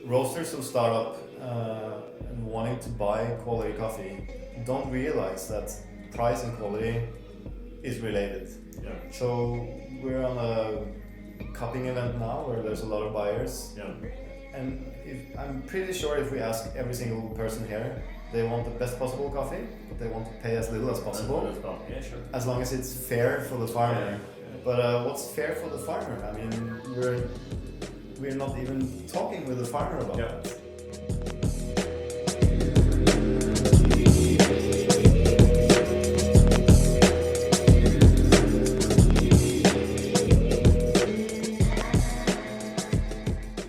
roasters who start up and wanting to buy quality coffee don't realize that price and quality is related. Yeah. So we're on a cupping event now where there's a lot of buyers. Yeah. And I'm pretty sure if we ask every single person here, they want the best possible coffee, but they want to pay as little as possible, Yeah, sure. as long as it's fair for the farmer. Yeah. But what's fair for the farmer? I mean, we're not even talking with the farmer about Yeah. that.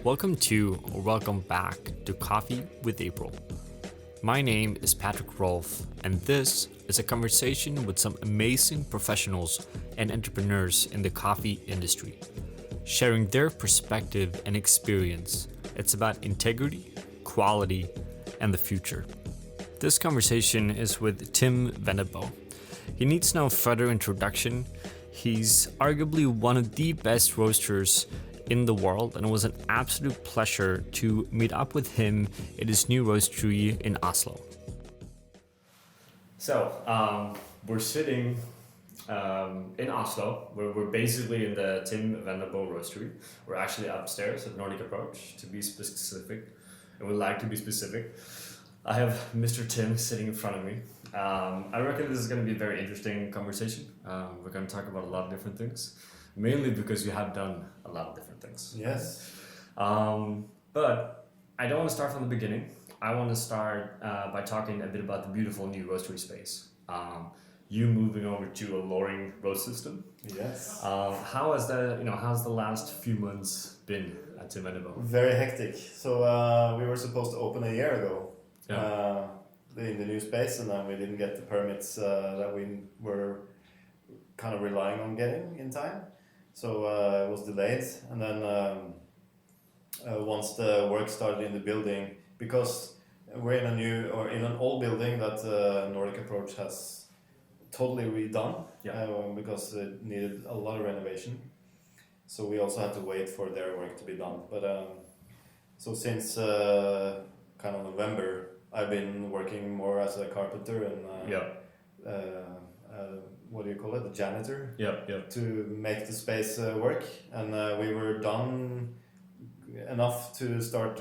Welcome to or welcome back to Coffee with April. My name is Patrick Rolfe, and this is a conversation with some amazing professionals and entrepreneurs in the coffee industry, sharing their perspective and experience. It's about integrity, quality, and the future. This conversation is with Tim Wendelboe. He needs no further introduction. He's arguably one of the best roasters in the world, and it was an absolute pleasure to meet up with him at his new roastery in Oslo. So, we're sitting in Oslo. We're basically in the Tim Wendelboe roastery. We're actually upstairs at Nordic Approach, to be specific, and we'd like to be specific. I have Mr. Tim sitting in front of me. I reckon this is going to be a very interesting conversation. We're going to talk about a lot of different things, mainly because you have done a lot of different things. Yes. But I don't want to start from the beginning. I want to start by talking a bit about the beautiful new roastery space. You moving over to a lowering roast system. Yes. How has how's the last few months been at Tim Wendelboe? Very hectic. So we were supposed to open a year ago. Yeah. In the new space, and then we didn't get the permits that we were kind of relying on getting in time. So it was delayed, and then once the work started in the building, because we're in an old building that Nordic Approach has totally redone, because it needed a lot of renovation. So we also had to wait for their work to be done. But so since kind of November, I've been working more as a carpenter and what do you call it? The janitor. To make the space work, and we were done enough to start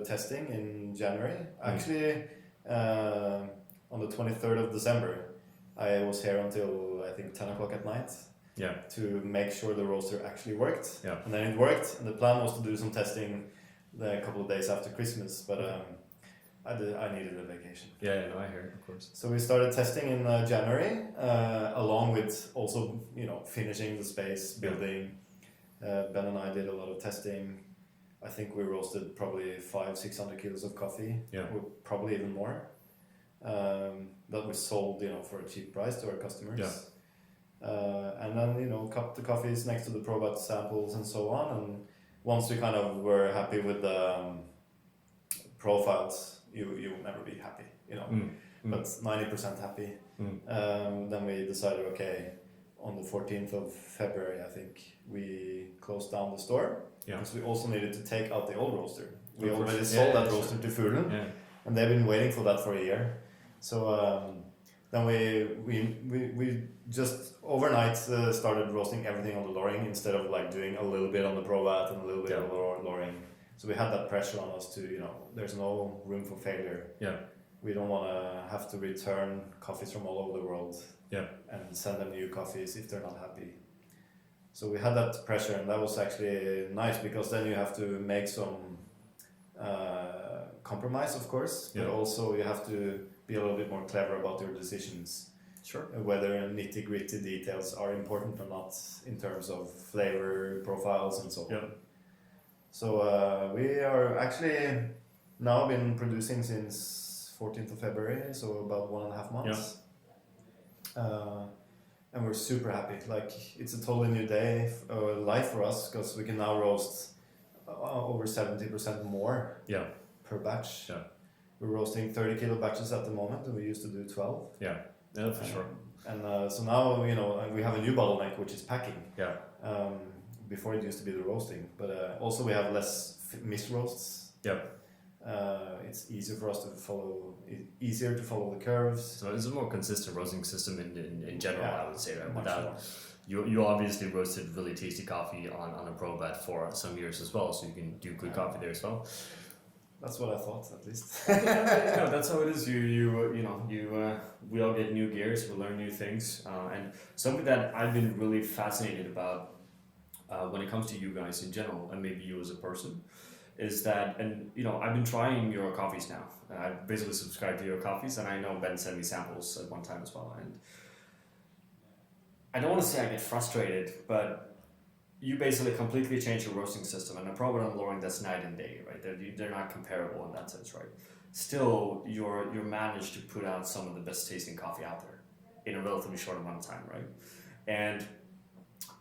testing in January. Actually, on the 23rd of December, I was here until I think 10 o'clock at night. To make sure the roaster actually worked. And then it worked, and the plan was to do some testing a couple of days after Christmas, but I needed a vacation. I hear it, of course. So we started testing in January, along with also finishing the space, building. Ben and I did a lot of testing. I think we roasted probably 500-600 kilos of coffee, or probably even more. That we sold for a cheap price to our customers. And then cupped the coffees next to the probat samples and so on. And once we kind of were happy with the profiles, you will never be happy, but 90% happy. Then we decided, okay, on the 14th of February, I think we closed down the store, because we also needed to take out the old roaster. We already sold that roaster to Fuglen, and they've been waiting for that for a year. So then we just overnight started roasting everything on the lowering instead of like doing a little bit on the probat and a little bit on the lowering. So we had that pressure on us to, there's no room for failure. We don't want to have to return coffees from all over the world and send them new coffees if they're not happy. So we had that pressure, and that was actually nice, because then you have to make some compromise, of course, but also you have to be a little bit more clever about your decisions. Sure. Whether nitty-gritty details are important or not in terms of flavor profiles and so on. So we are actually now been producing since 14th of February, so about 1.5 months. And we're super happy. Like, it's a totally new day, life for us, because we can now roast over 70% more per batch. We're roasting 30 kilo batches at the moment, and we used to do 12. For sure. And so now we have a new bottleneck, which is packing. Before it used to be the roasting, but also we have less missed roasts Yep. It's easier for us to follow. Easier to follow the curves. So it's a more consistent roasting system in general, I would say, right? Much Without more. you obviously roasted really tasty coffee on a pro bed for some years as well, so you can do good coffee there as well. That's what I thought, at least. No, that's how it is. We all get new gears, we learn new things, and something that I've been really fascinated about when it comes to you guys in general, and maybe you as a person, is that, and I've been trying your coffees now. I basically subscribe to your coffees, and I know Ben sent me samples at one time as well, and I don't want to say I get frustrated, but you basically completely change your roasting system, and a pro and lowering, that's night and day, right? They're not comparable in that sense, right? Still, you're managed to put out some of the best tasting coffee out there in a relatively short amount of time, right? And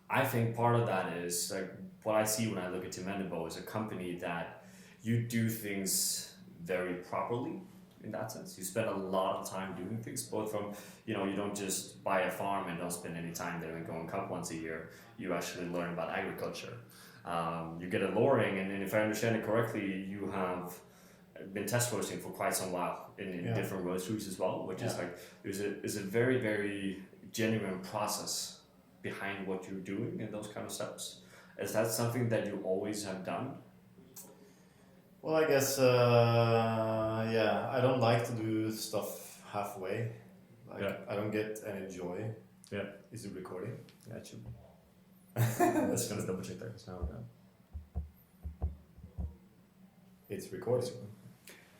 I think part of that is like what I see when I look at Tim Wendelboe is a company that you do things very properly. In that sense, you spend a lot of time doing things, both from, you don't just buy a farm and don't spend any time there and go and cup once a year. You actually learn about agriculture. You get a lowering, and if I understand it correctly, you have been test roasting for quite some while in different roasteries as well, which is like, there's a very, very genuine process behind what you're doing and those kind of steps. Is that something that you always have done? Well, I guess, I don't like to do stuff halfway. I don't get any joy. Yeah. Is it recording? Yeah, it should be. Let's gonna double check that. Now we're done. It's recording.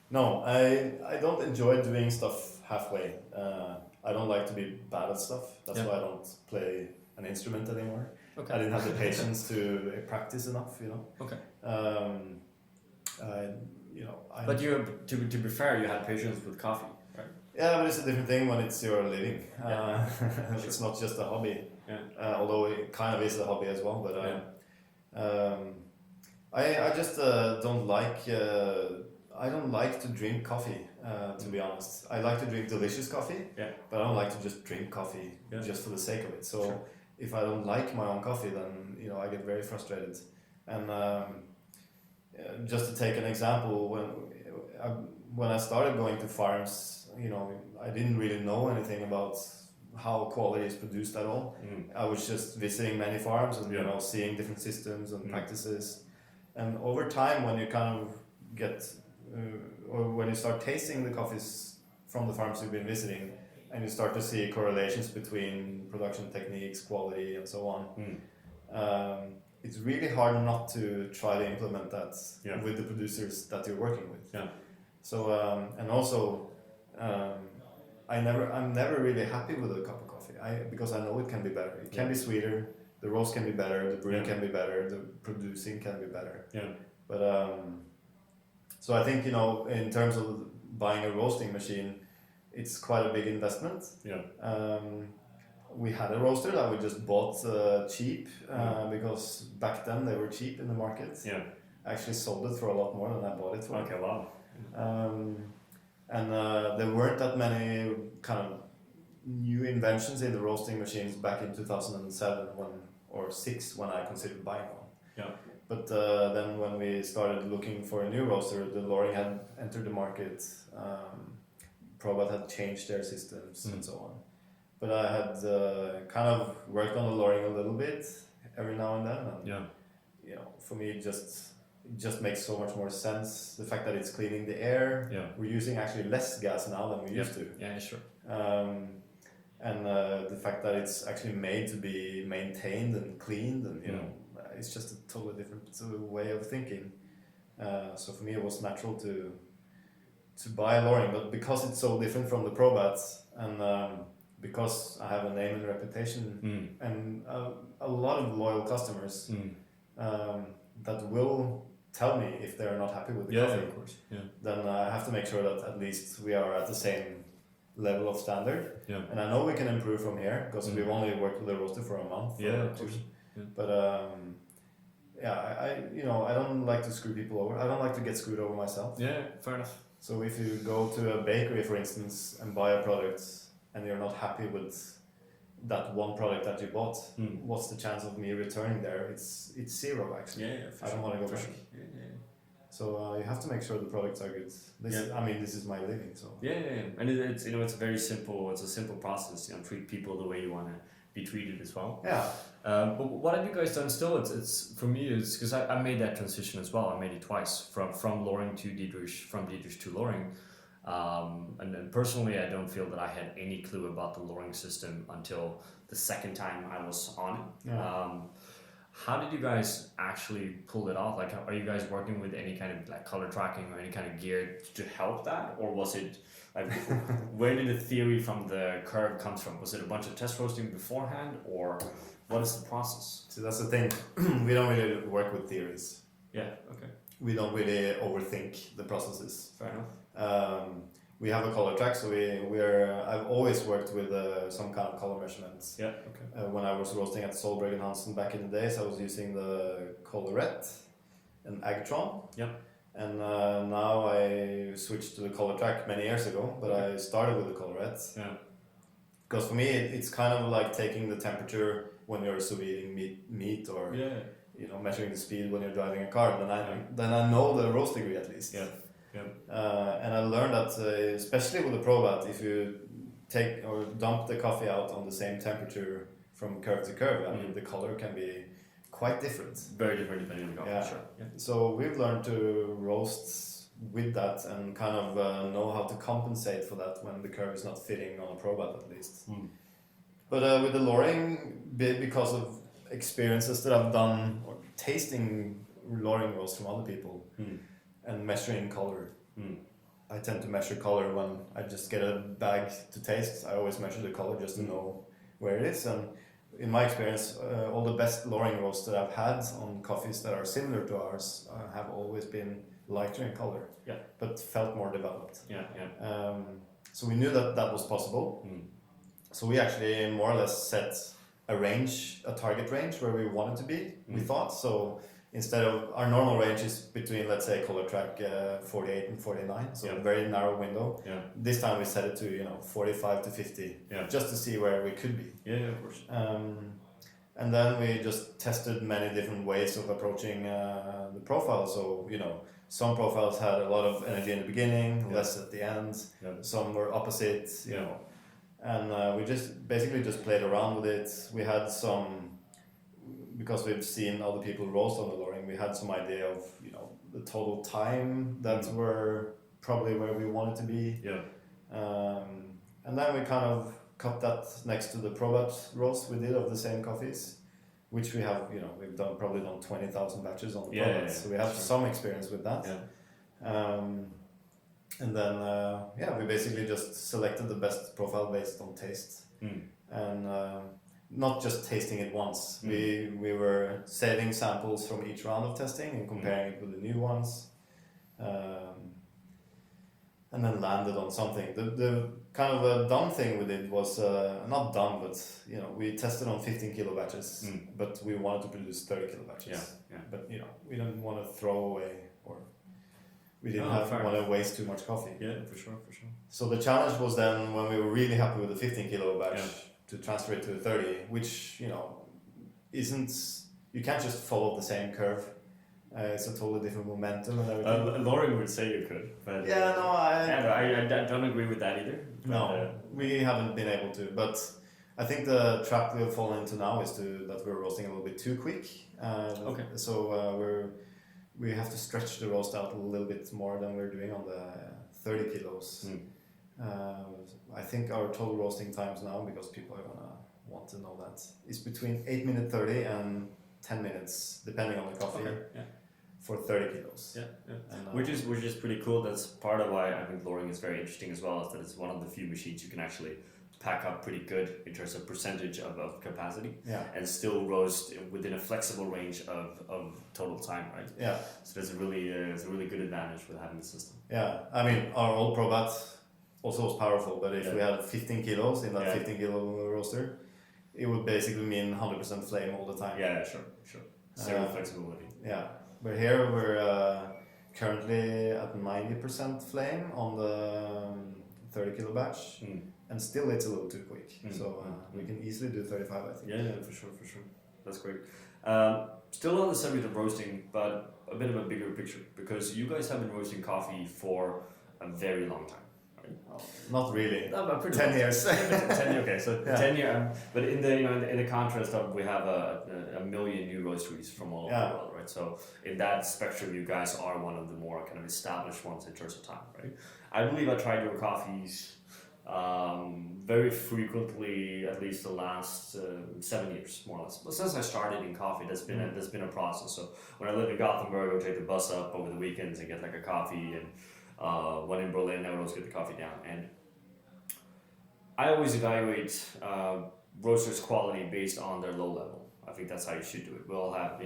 No, I don't enjoy doing stuff halfway. I don't like to be bad at stuff. That's why I don't play an instrument anymore. Okay. I didn't have the patience to practice enough, Okay. But to be fair, you had patience with coffee, right? Yeah, but it's a different thing when it's your living. It's not just a hobby. Yeah. Although it kind of is a hobby as well. But I just don't like. I don't like to drink coffee. To be honest, I like to drink delicious coffee. Yeah. But I don't like to just drink coffee just for the sake of it. So if I don't like my own coffee, then I get very frustrated. And just to take an example, when I started going to farms, I didn't really know anything about how quality is produced at all. I was just visiting many farms and seeing different systems and practices. And over time, when you kind of get, or when you start tasting the coffees from the farms you've been visiting, and you start to see correlations between production techniques, quality, and so on. It's really hard not to try to implement that with the producers that you're working with. Yeah. So and also, I'm never really happy with a cup of coffee. Because I know it can be better. It can be sweeter. The roast can be better. The brewing can be better. The producing can be better. Yeah. But so I think in terms of buying a roasting machine, it's quite a big investment. Yeah. We had a roaster that we just bought cheap because back then they were cheap in the market. Yeah. I actually sold it for a lot more than I bought it for. Okay, wow. And there weren't that many kind of new inventions in the roasting machines back in 2007 or 6 when I considered buying one. Yeah. But then when we started looking for a new roaster, the lowering had entered the market. Probat had changed their systems and so on. But I had kind of worked on the lowering a little bit every now and then. And, for me, it just makes so much more sense. The fact that it's cleaning the air. Yeah. We're using actually less gas now than we used to. Yeah, sure. And the fact that it's actually made to be maintained and cleaned, and it's just a totally different way of thinking. So for me, it was natural to buy a lowering, but because it's so different from the Probats, and because I have a name and reputation, and a lot of loyal customers that will tell me if they're not happy with the coffee, of course. Yeah. then I have to make sure that at least we are at the same level of standard. Yeah. And I know we can improve from here because we've only worked with the roaster for a month. Yeah, or of two. course. Yeah. But I don't like to screw people over. I don't like to get screwed over myself. Yeah, fair enough. So if you go to a bakery, for instance, and buy a product and you're not happy with that one product that you bought, what's the chance of me returning there? It's zero actually. Yeah, for I don't want to go back. Sure. Yeah. So you have to make sure the products are good. This is my living, so. And it's it's very simple. It's a simple process. Treat people the way you want to be treated as well. Yeah. But what have you guys done? Still, it's for me. It's because I made that transition as well. I made it twice from Loring to Dietrich, from Dietrich to Loring. And personally, I don't feel that I had any clue about the Loring system until the second time I was on it. Yeah. How did you guys actually pull it off? Like, are you guys working with any kind of like color tracking or any kind of gear to help that, or was it like where did the theory from the curve comes from? Was it a bunch of test roasting beforehand, or what is the process? So that's the thing. We don't really work with theories. Yeah. Okay. We don't really overthink the processes. Fair enough. We have a color track, so I've always worked with some kind of color measurements. Yeah. Okay. When I was roasting at Solberg and Hansen back in the days, I was using the Colorette and Agtron. Yep. And now I switched to the color track many years ago, but I started with the Colorette. Yeah. Because for me, it's kind of like taking the temperature when you're sous videing meat or measuring the speed when you're driving a car. Then I know the roast degree at least. Yeah. And I learned that especially with the Probat, if you take or dump the coffee out on the same temperature from curve to curve, I mean the color can be quite different. Very different depending on the coffee. Sure. Yeah. So we've learned to roast with that and kind of know how to compensate for that when the curve is not fitting on a Probat at least. But with the Loring, because of experiences that I've done or tasting Loring roast from other people and measuring color, I tend to measure color when I just get a bag to taste. I always measure the color just to know where it is. And in my experience, all the best Loring roasts that I've had on coffees that are similar to ours have always been lighter in color, but felt more developed. So we knew that was possible. So we actually more or less set a target range where we wanted to be, we thought. So instead of our normal range is between, let's say, color track 48 and 49, so a very narrow window. This time we set it to 45 to 50, just to see where we could be. Of course. And then we just tested many different ways of approaching the profile. So some profiles had a lot of energy in the beginning, less at the end. Some were opposite. And we just basically played around with it. We had some. Because we've seen other people roast on the Loring, we had some idea of the total time that were probably where we wanted to be. And then we kind of cut that next to the Probat roast we did of the same coffees, which we have we've probably done 20,000 batches on the Probat, so we have some experience with that. And then we basically just selected the best profile based on taste and. Not just tasting it once. We were saving samples from each round of testing and comparing it with the new ones, and then landed on something. The kind of a dumb thing we did was not dumb, but we tested on 15 kilo batches, but we wanted to produce 30 kilo batches. But we didn't want to throw away or we didn't want to waste too much coffee. For sure. So the challenge was then when we were really happy with the 15 kilo batch. To transfer it to the 30, which isn't, you can't just follow the same curve. It's a totally different momentum and everything. Loring would say you could, but I don't agree with that either. No, we haven't been able to. But I think the trap we've fallen into now is that we're roasting a little bit too quick. So we have to stretch the roast out a little bit more than we're doing on the 30 kilos. I think our total roasting times now, because people are gonna want to know that, is between 8 minutes 30 and 10 minutes, depending on the coffee, for 30 kilos. And, which is pretty cool. That's part of why I think Loring is very interesting as well, is that it's one of the few machines you can actually pack up pretty good in terms of percentage of capacity and still roast within a flexible range of total time, right? So there's a really good advantage with having the system. I mean, our old Probat also was powerful, but if we had 15 kilos in that 15 kilo roaster, it would basically mean 100% flame all the time. Sure. Zero flexibility. But here we're currently at 90% flame on the 30 kilo batch, and still it's a little too quick. So we can easily do 35, I think. For sure. That's great. Still on the subject of roasting, but a bit of a bigger picture, because you guys have been roasting coffee for a very long time. Oh, not really. No, but pretty 10 much. years. 10 years, okay, so Yeah. 10 years. But in the in the contrast of, we have a million new roasteries from all over the world, right? So in that spectrum, you guys are one of the more kind of established ones in terms of time, right? I believe I tried your coffees very frequently, at least the last 7 years, more or less. But since I started in coffee, that's been a process. So when I lived in Gothenburg, I would take the bus up over the weekends and get like a coffee, and when in Berlin, I would always get the coffee down. And I always evaluate roasters' quality based on their low level. I think that's how you should do it. We all have,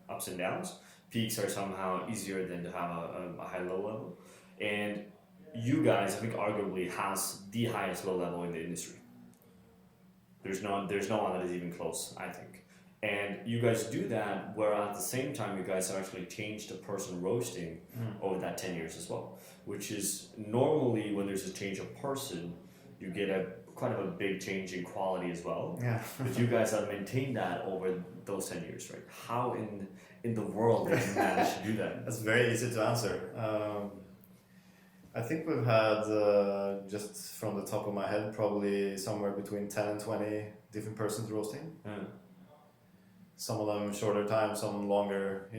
ups and downs. Peaks are somehow easier than to have a high low level. And you guys, I think, arguably has the highest low level in the industry. There's no one that is even close, I think. And you guys do that, where at the same time you guys have actually changed the person roasting over that 10 years as well. Which is normally when there's a change of person, you get quite of a big change in quality as well. Yeah. But you guys have maintained that over those 10 years, right? How in the world did you manage to do that? That's very easy to answer. I think we've had, just from the top of my head, probably somewhere between 10 and 20 different persons roasting. Yeah. Some of them shorter time, some longer.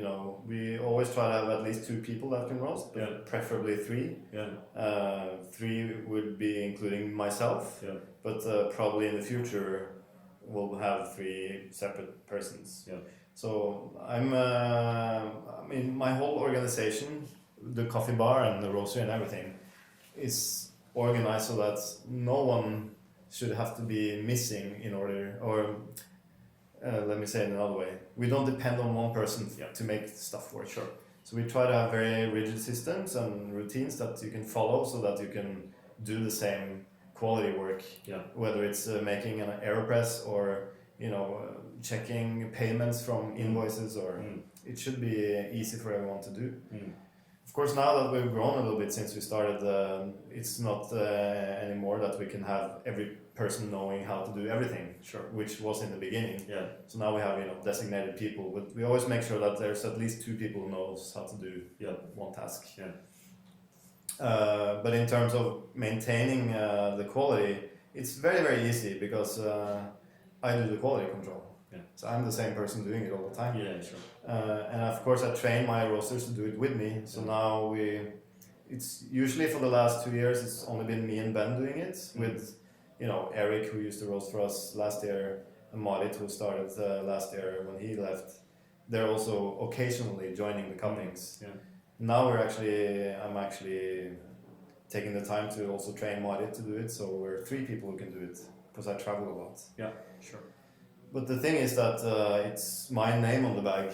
We always try to have at least 2 people that can roast, but preferably 3. Yeah. 3 would be including myself, but probably in the future we'll have 3 separate persons. Yeah. So my whole organization, the coffee bar and the roastery and everything, is organized so that no one should have to be missing in order, or let me say it another way. We don't depend on one person to make stuff work. Sure. So we try to have very rigid systems and routines that you can follow so that you can do the same quality work. Yeah. Whether it's making an AeroPress or checking payments from invoices, or it should be easy for everyone to do. Of course, now that we've grown a little bit since we started, it's not anymore that we can have every person knowing how to do everything, which was in the beginning. Yeah. So now we have designated people, but we always make sure that there's at least 2 people who knows how to do one task. Yeah. But in terms of maintaining the quality, it's very, very easy because I do the quality control. Yeah. So I'm the same person doing it all the time. Yeah, sure. And of course I train my roasters to do it with me. So now it's usually for the last 2 years, it's only been me and Ben doing it with, Eric, who used to roast for us last year, and Marit, who started last year when he left. They're also occasionally joining the cuppings. Yeah. Now I'm actually taking the time to also train Marit to do it. So we're 3 people who can do it because I travel a lot. Yeah, sure. But the thing is that it's my name on the bag.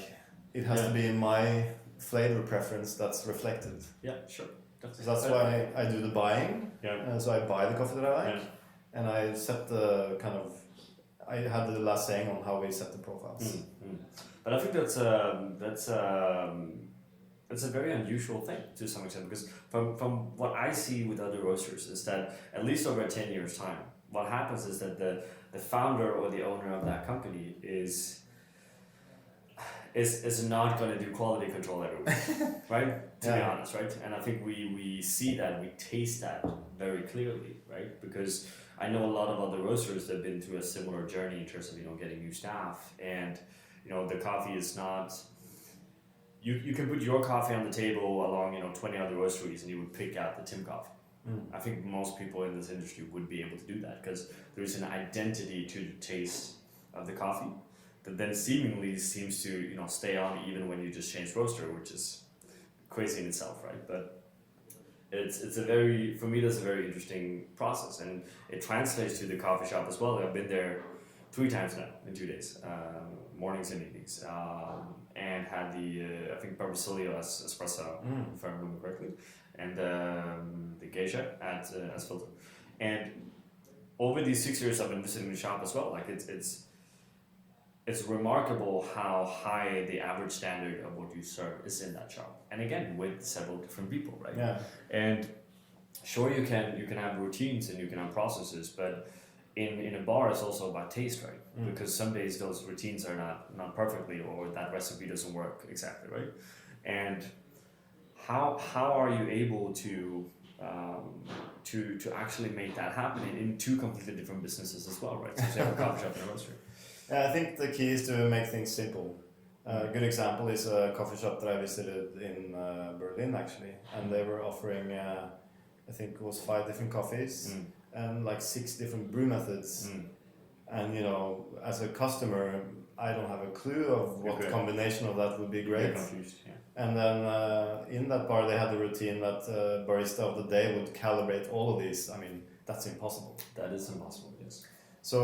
It has to be in my flavor preference that's reflected. Yeah, sure. So that's why I do the buying. Yeah. So I buy the coffee that I like, and I set the I had the last saying on how we set the profiles. But I think that's a very unusual thing to some extent, because from what I see with other roasters is that at least over 10 years time, what happens is that the founder or the owner of that company is not going to do quality control every week, right? To be honest, right? And I think we see that, we taste that very clearly, right? Because I know a lot of other roasters that have been through a similar journey in terms of getting new staff, and the coffee is not. You can put your coffee on the table along 20 other roasteries, and you would pick out the Tim coffee. I think most people in this industry would be able to do that because there's an identity to the taste of the coffee that then seemingly seems to stay on even when you just change roaster, which is crazy in itself, right? But for me that's a very interesting process, and it translates to the coffee shop as well. I've been there 3 times now in 2 days, mornings and evenings, and had the I think Barbasilio as espresso, if I remember correctly, and the geisha as filter. And over these 6 years I've been visiting the shop as well. Like it's remarkable how high the average standard of what you serve is in that shop. And again, with several different people, right? Yeah. And sure, you can have routines and you can have processes, but in a bar it's also about taste, right? Because some days those routines are not perfectly, or that recipe doesn't work exactly, right? And how are you able to actually make that happen in two completely different businesses as well, right? So you have a coffee shop and a roastery. I think the key is to make things simple. A good example is a coffee shop that I visited in Berlin, actually, and they were offering, I think it was 5 different coffees and like 6 different brew methods. And you know, as a customer, I don't have a clue of what combination of that would be great. Confused, yeah. And then in that bar, they had the routine that barista of the day would calibrate all of these. I mean, that's impossible. That is impossible, yes. So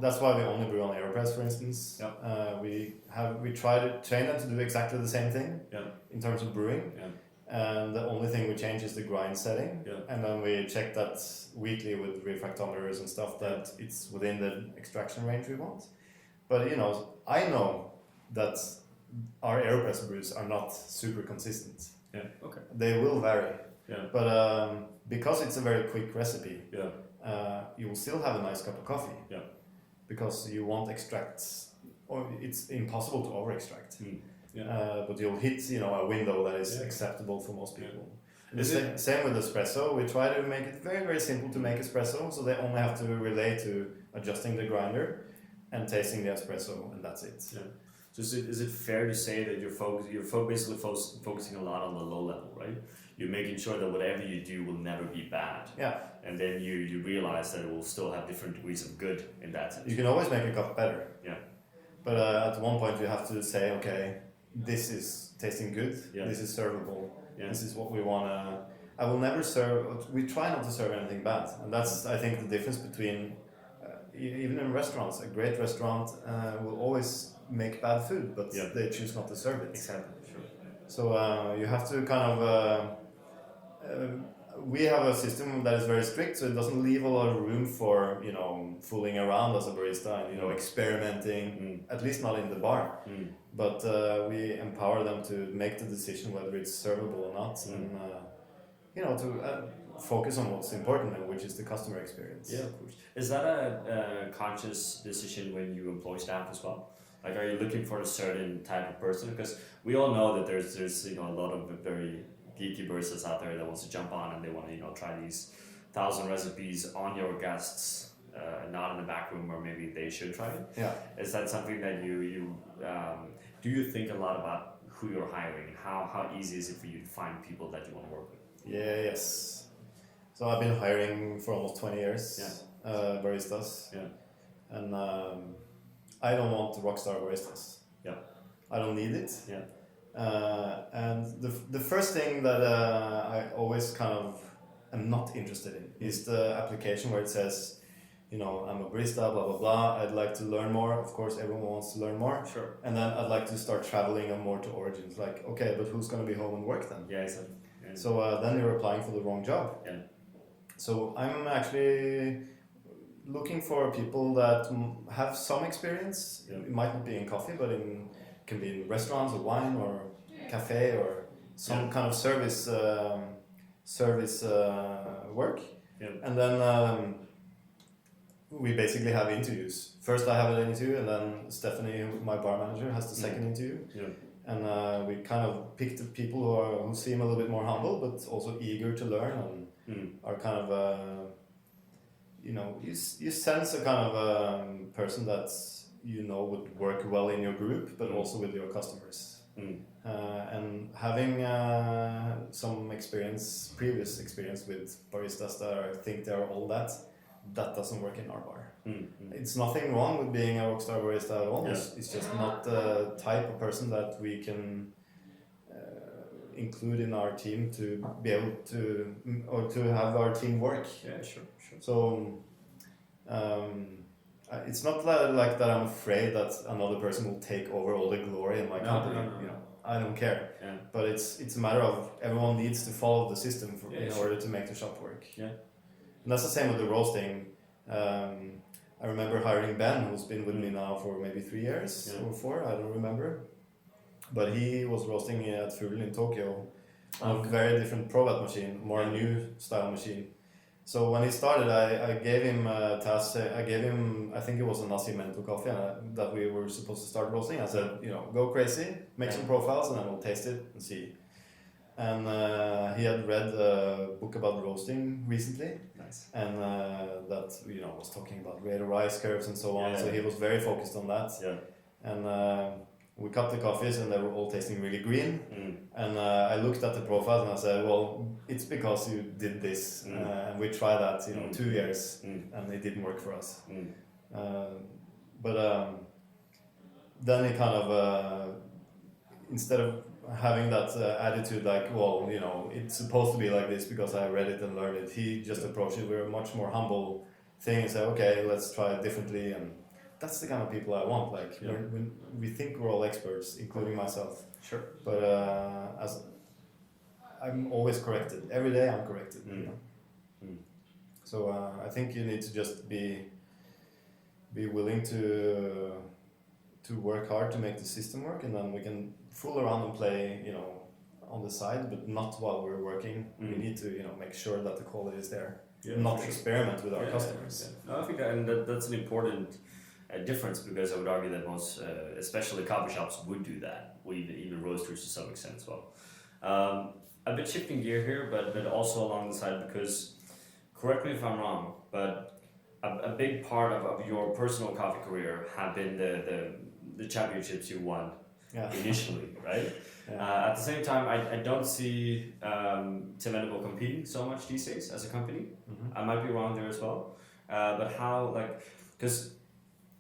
that's why we only brew on AeroPress, for instance. Yep. We try to train them to do exactly the same thing in terms of brewing. And the only thing we change is the grind setting. And then we check that weekly with refractometers and stuff that it's within the extraction range we want. But you know, I know that our AeroPress brews are not super consistent. They will vary. But because it's a very quick recipe, you will still have a nice cup of coffee. Because you won't extract, or it's impossible to over extract. But you'll hit, you know, a window that is acceptable for most people. Same with espresso. We try to make it very, very simple to make espresso, so they only have to relate to adjusting the grinder and tasting the espresso, and that's it. So is it fair to say that you're basically focusing a lot on the low level, right? You're making sure that whatever you do will never be bad. And then you realize that it will still have different degrees of good in that sense. You can always make a cup better. But at one point you have to say, okay, this is tasting good, this is servable, this is what we want to... I will never serve... We try not to serve anything bad. And that's, I think, the difference between... even in restaurants, a great restaurant will always make bad food, but they choose not to serve it. Exactly, sure. So you have to kind of... we have a system that is very strict, so it doesn't leave a lot of room for, you know, fooling around as a barista and, you know, experimenting, at least not in the bar. But we empower them to make the decision whether it's servable or not, and, you know, to focus on what's important, which is the customer experience. Yeah, of course. Is that a conscious decision when you employ staff as well? Like, are you looking for a certain type of person? Because we all know that there's you know, a lot of very geeky baristas out there that wants to jump on and they want to, you know, try these 1,000 recipes on your guests, not in the back room where maybe they should try it. Is that something that you do you think a lot about who you're hiring? How easy is it for you to find people that you want to work with? Yes. So I've been hiring for almost 20 years, baristas. And I don't want rockstar baristas. I don't need it. And the first thing that I always kind of am not interested in is the application where it says, you know, I'm a barista, blah, blah, blah. I'd like to learn more. Of course, everyone wants to learn more. Sure. And then I'd like to start traveling and more to origins. Like, okay, but who's going to be home and work then? Exactly. So then you're applying for the wrong job. So I'm actually looking for people that have some experience. It might not be in coffee, but can be in restaurants or wine or cafe or some kind of service work. And then we basically have interviews. First I have an interview, and then Stephanie, my bar manager, has the second interview. And we kind of pick the people who seem a little bit more humble, but also eager to learn, and are kind of, you know, you sense a kind of person that you know would work well in your group, but also with your customers. And having some previous experience with baristas that think they're all that doesn't work in our bar. It's nothing wrong with being a rockstar barista at all. It's just not the type of person that we can include in our team to be able to, or to have our team work. Sure. So it's not like that I'm afraid that another person will take over all the glory in my company. No. You know, I don't care. But it's a matter of everyone needs to follow the system in order to make the shop work. And that's the same with the roasting. I remember hiring Ben, who's been with me now for maybe 3 years or 4, I don't remember. But he was roasting at Fugl in Tokyo on a very different Probat machine, more new style machine. So when he started, I gave him a task. I gave him, I think it was a nasi mento coffee that we were supposed to start roasting. I said, go crazy, make some profiles, and then we'll taste it and see. And he had read a book about roasting recently. Nice. And that was talking about rate of rise curves and so on. Yeah. So he was very focused on that. Yeah. And we cut the coffees and they were all tasting really green. Mm. And I looked at the profiles and I said, well, it's because you did this. And we tried that, 2 years, and it didn't work for us. But then he kind of, instead of having that attitude like, well, it's supposed to be like this because I read it and learned it, he just approached it with a much more humble thing and said, okay, let's try it differently. And that's the kind of people I want. Like, when we think we're all experts, including myself. Sure. But as I'm always corrected. Every day I'm corrected. So I think you need to just be willing to work hard to make the system work, and then we can fool around and play, on the side, but not while we're working. We need to, make sure that the quality is there. Not experiment with our customers. Yeah. No, I think that's an important difference, because I would argue that most, especially coffee shops, would do that. Even roasteries to some extent as well. A bit shifting gear here, but also along the side, because correct me if I'm wrong, but a big part of your personal coffee career have been the championships you won initially, right? At the same time, I don't see Tim Wendelboe competing so much these days as a company. I might be wrong there as well. But how, because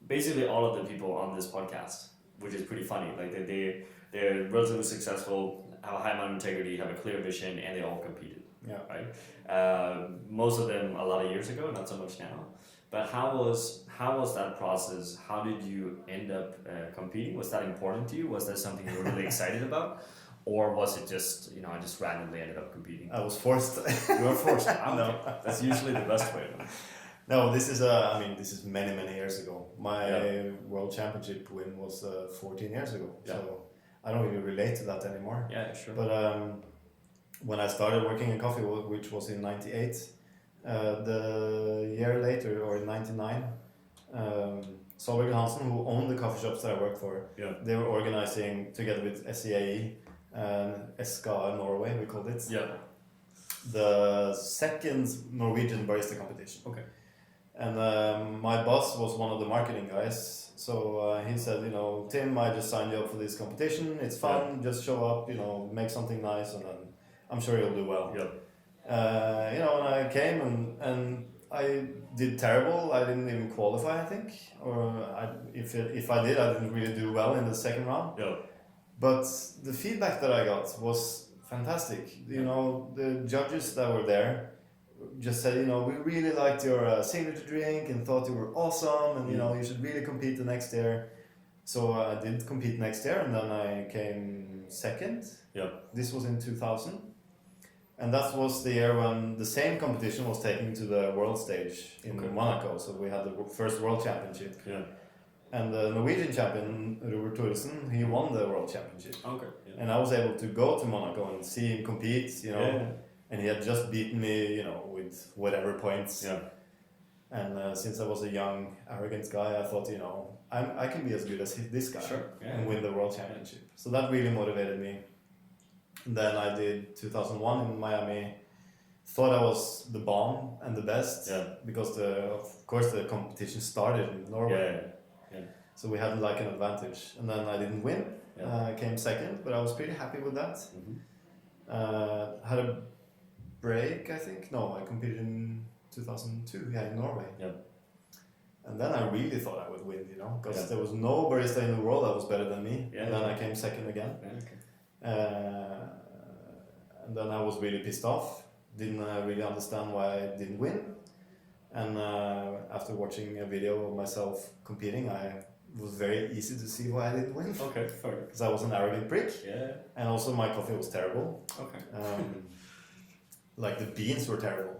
basically all of the people on this podcast, which is pretty funny, they're relatively successful, have a high amount of integrity, have a clear vision, and they all competed. Right? Most of them a lot of years ago, not so much now. But how was that process? How did you end up competing? Was that important to you? Was that something you were really excited about? Or was it just, I just randomly ended up competing? I was forced. You were forced? No. That's usually the best way. No, this is many, many years ago. My world championship win was 14 years ago. So I don't really relate to that anymore. Yeah, sure. But when I started working in coffee, which was in 98, the year later, or in 99, Solberg Hansen, who owned the coffee shops that I worked for, they were organizing, together with SCAE and SKA Norway, we called it, the second Norwegian barista competition. Okay. And my boss was one of the marketing guys, so he said, Tim, I just signed you up for this competition, it's fun, just show up, make something nice, and then I'm sure you'll do well. And I came and I did terrible. I didn't even qualify, I think, or if I did, I didn't really do well in the second round. But the feedback that I got was fantastic. The judges that were there just said, we really liked your signature drink and thought you were awesome, and you should really compete the next year. So I did compete next year, and then I came second. This was in 2000. And that was the year when the same competition was taken to the world stage in Monaco. So we had the first world championship. And the Norwegian champion, Robert Thoresen, he won the world championship. And I was able to go to Monaco and see him compete, and he had just beaten me, with whatever points. And since I was a young, arrogant guy, I thought, I can be as good as this guy and win the world championship. So that really motivated me. Then I did 2001 in Miami. Thought I was the bomb and the best because of course the competition started in Norway. So we had an advantage, and then I didn't win. I came second, but I was pretty happy with that. Had a break, I think. No, I competed in 2002. In Norway. And then I really thought I would win, because there was no barista in the world that was better than me. And then I came second again. And then I was really pissed off, didn't really understand why I didn't win. And after watching a video of myself competing, it was very easy to see why I didn't win. Because I was an arrogant prick. And also my coffee was terrible. The beans were terrible.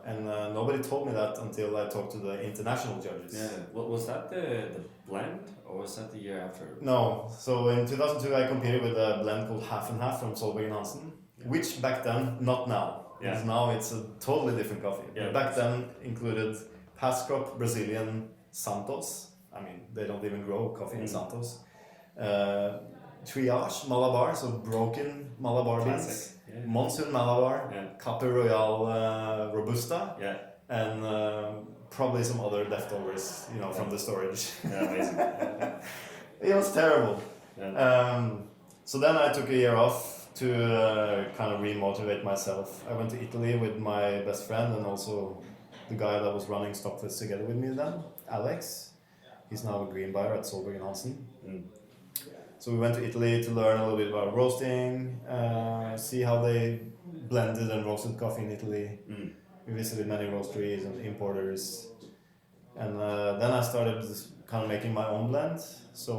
And nobody told me that until I talked to the international judges. Was that the blend, or was that the year after? No. So in 2002 I competed with a blend called Half and Half from Solberg Hansen. which back then, not now. Yeah. Because now it's a totally different coffee. Yeah. Back then included past crop Brazilian Santos. I mean, they don't even grow coffee in Santos. Triage Malabar, so broken Malabar beans. Classic. Yeah. Monsoon Malabar, Yeah. Cape Royal Robusta, Yeah. and probably some other leftovers, from the storage. Yeah, amazing. It was terrible. Yeah. So then I took a year off to kind of re-motivate myself. I went to Italy with my best friend and also the guy that was running Stockfest together with me then, Alex. He's now a green buyer at Solberg and Hansen. So we went to Italy to learn a little bit about roasting, see how they blended and roasted coffee in Italy. We visited many roasteries and importers. And then I started kind of making my own blend. So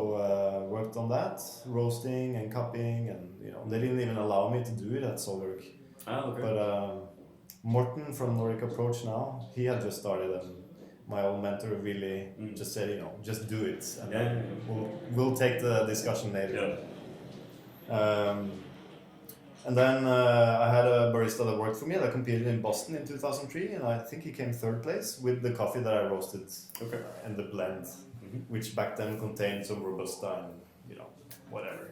worked on that, roasting and cupping, and they didn't even allow me to do it at Solberg. Oh, okay. But Morten from Nordic Approach now, he had just started, and my old mentor really just said, just do it, and we'll take the discussion later. Yeah. And then I had a barista that worked for me that competed in Boston in 2003, and I think he came third place with the coffee that I roasted and the blend, which back then contained some Robusta and whatever.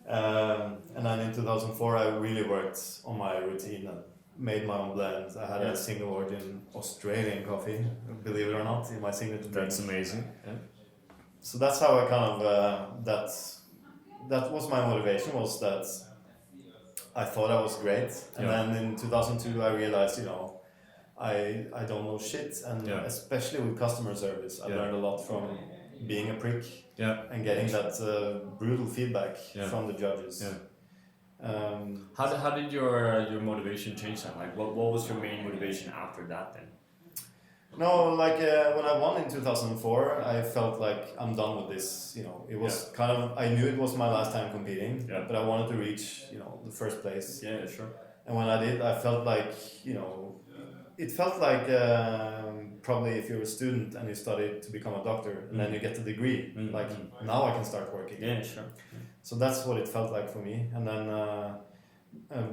And then in 2004 I really worked on my routine and made my own blend. I had a single origin Australian coffee, believe it or not, in my signature drink. That's amazing. Yeah. So that's how I kind of that was my motivation, was that I thought I was great, and then in 2002 I realized I don't know shit, and especially with customer service I learned a lot from being a prick and getting that brutal feedback from the judges. How did your motivation change then? Like what was your main motivation after that then? No, like when I won in 2004, I felt like I'm done with this. It was kind of, I knew it was my last time competing, but I wanted to reach, the first place. Yeah, sure. And when I did, I felt like, it felt like probably if you're a student and you study to become a doctor and then you get the degree, like now I can start working. Yeah, sure. So that's what it felt like for me. And then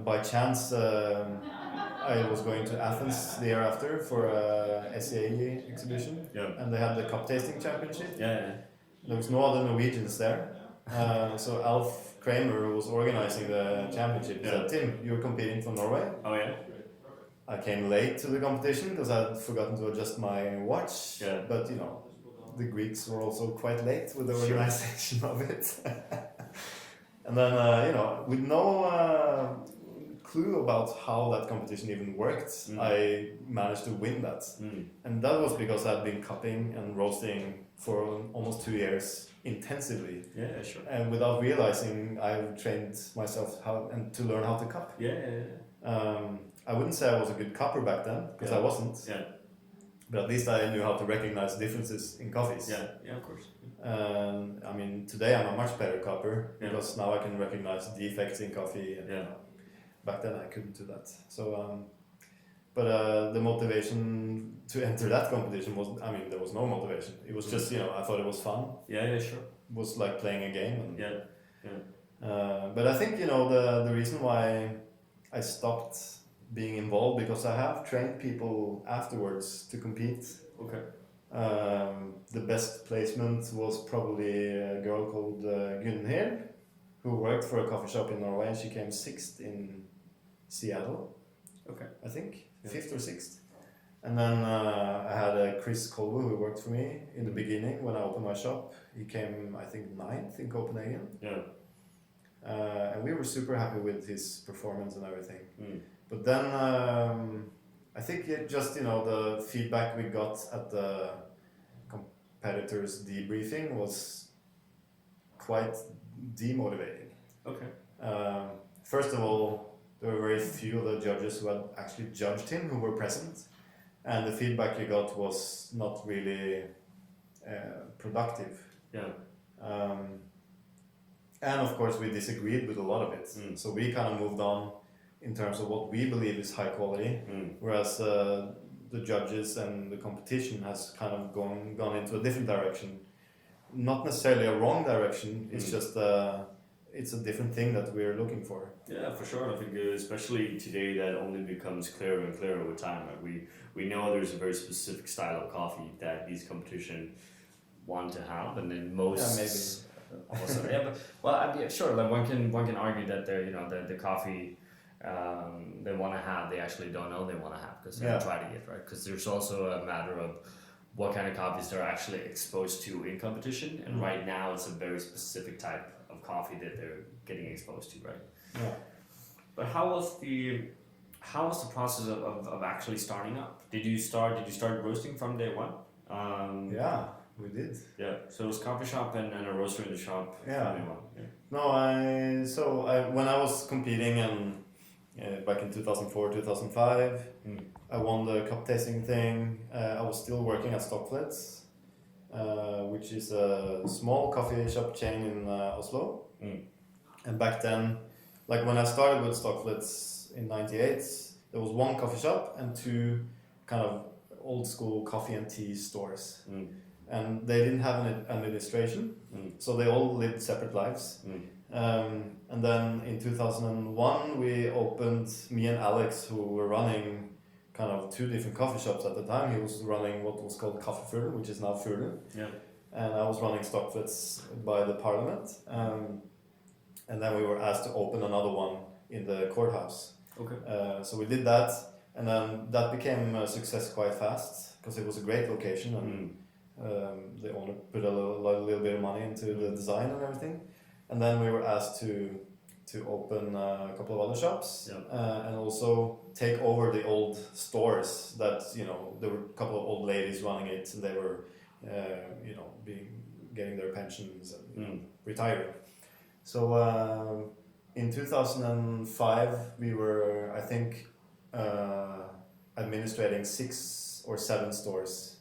by chance, I was going to Athens the year after for a SCA exhibition, and they had the cup tasting championship. There was no other Norwegians there, so Alf Kramer, who was organizing the championship, said, "Tim, you're competing for Norway." Oh yeah. I came late to the competition because I'd forgotten to adjust my watch. But the Greeks were also quite late with the organization of it. And then with no clue about how that competition even worked, I managed to win that. And that was because I'd been cupping and roasting for almost 2 years intensively. Yeah, sure. And without realizing, I trained myself to learn how to cup. I wouldn't say I was a good cupper back then, because I wasn't. But at least I knew how to recognize differences in coffees. Yeah, of course. I mean, today I'm a much better cupper, because now I can recognize defects in coffee. And, back then I couldn't do that. So, but the motivation to enter that competition was, there was no motivation. It was just, I thought it was fun. Yeah, sure. It was like playing a game. And, but I think, the reason why I stopped being involved, because I have trained people afterwards to compete. Okay. The best placement was probably a girl called Gunhild, who worked for a coffee shop in Norway. She came 6th in Seattle. Okay. I think 5th or 6th. And then I had Chris Kolbe, who worked for me in the beginning when I opened my shop. He came, I think, 9th in Copenhagen. And we were super happy with his performance and everything. But then I think the feedback we got at the competitors debriefing was quite demotivating. Okay. First of all, there were very few of the judges who had actually judged him who were present, and the feedback you got was not really productive. And of course we disagreed with a lot of it. So we kind of moved on in terms of what we believe is high quality, whereas the judges and the competition has kind of gone into a different direction. Not necessarily a wrong direction, it's just a it's a different thing that we're looking for. Yeah, for sure. I think especially today that only becomes clearer and clearer with time. Right? We know there's a very specific style of coffee that these competition want to have, and then most also but well, I mean, sure. Like one can argue that they're the coffee they want to have, they actually don't know they want to have because they haven't tried it yet, right? Because there's also a matter of what kind of coffees they're actually exposed to in competition, and right now it's a very specific type of coffee that they're getting exposed to, right? Yeah. But how was the process of actually starting up? Did you start roasting from day one? Yeah, we did. Yeah. So it was coffee shop and a roaster in the shop from day one. Yeah. No, when I was competing and back in 2004, 2005, I won the cup tasting thing. I was still working at Stockflets, which is a small coffee shop chain in Oslo. And back then, like when I started with Stockflets in '98, there was one coffee shop and two kind of old school coffee and tea stores. And they didn't have an administration, so they all lived separate lives. And then in 2001, we opened, me and Alex, who were running kind of two different coffee shops at the time. He was running what was called Kaffefugl, which is now Fugl. Yeah. And I was running Stockflets by the parliament. And then we were asked to open another one in the courthouse. Okay. So we did that, and then that became a success quite fast because it was a great location, and the owner put a little bit of money into the design and everything. And then we were asked to open a couple of other shops, and also take over the old stores that, there were a couple of old ladies running it, and they were, getting their pensions and retiring. So in 2005, we were, I think, administrating 6 or 7 stores.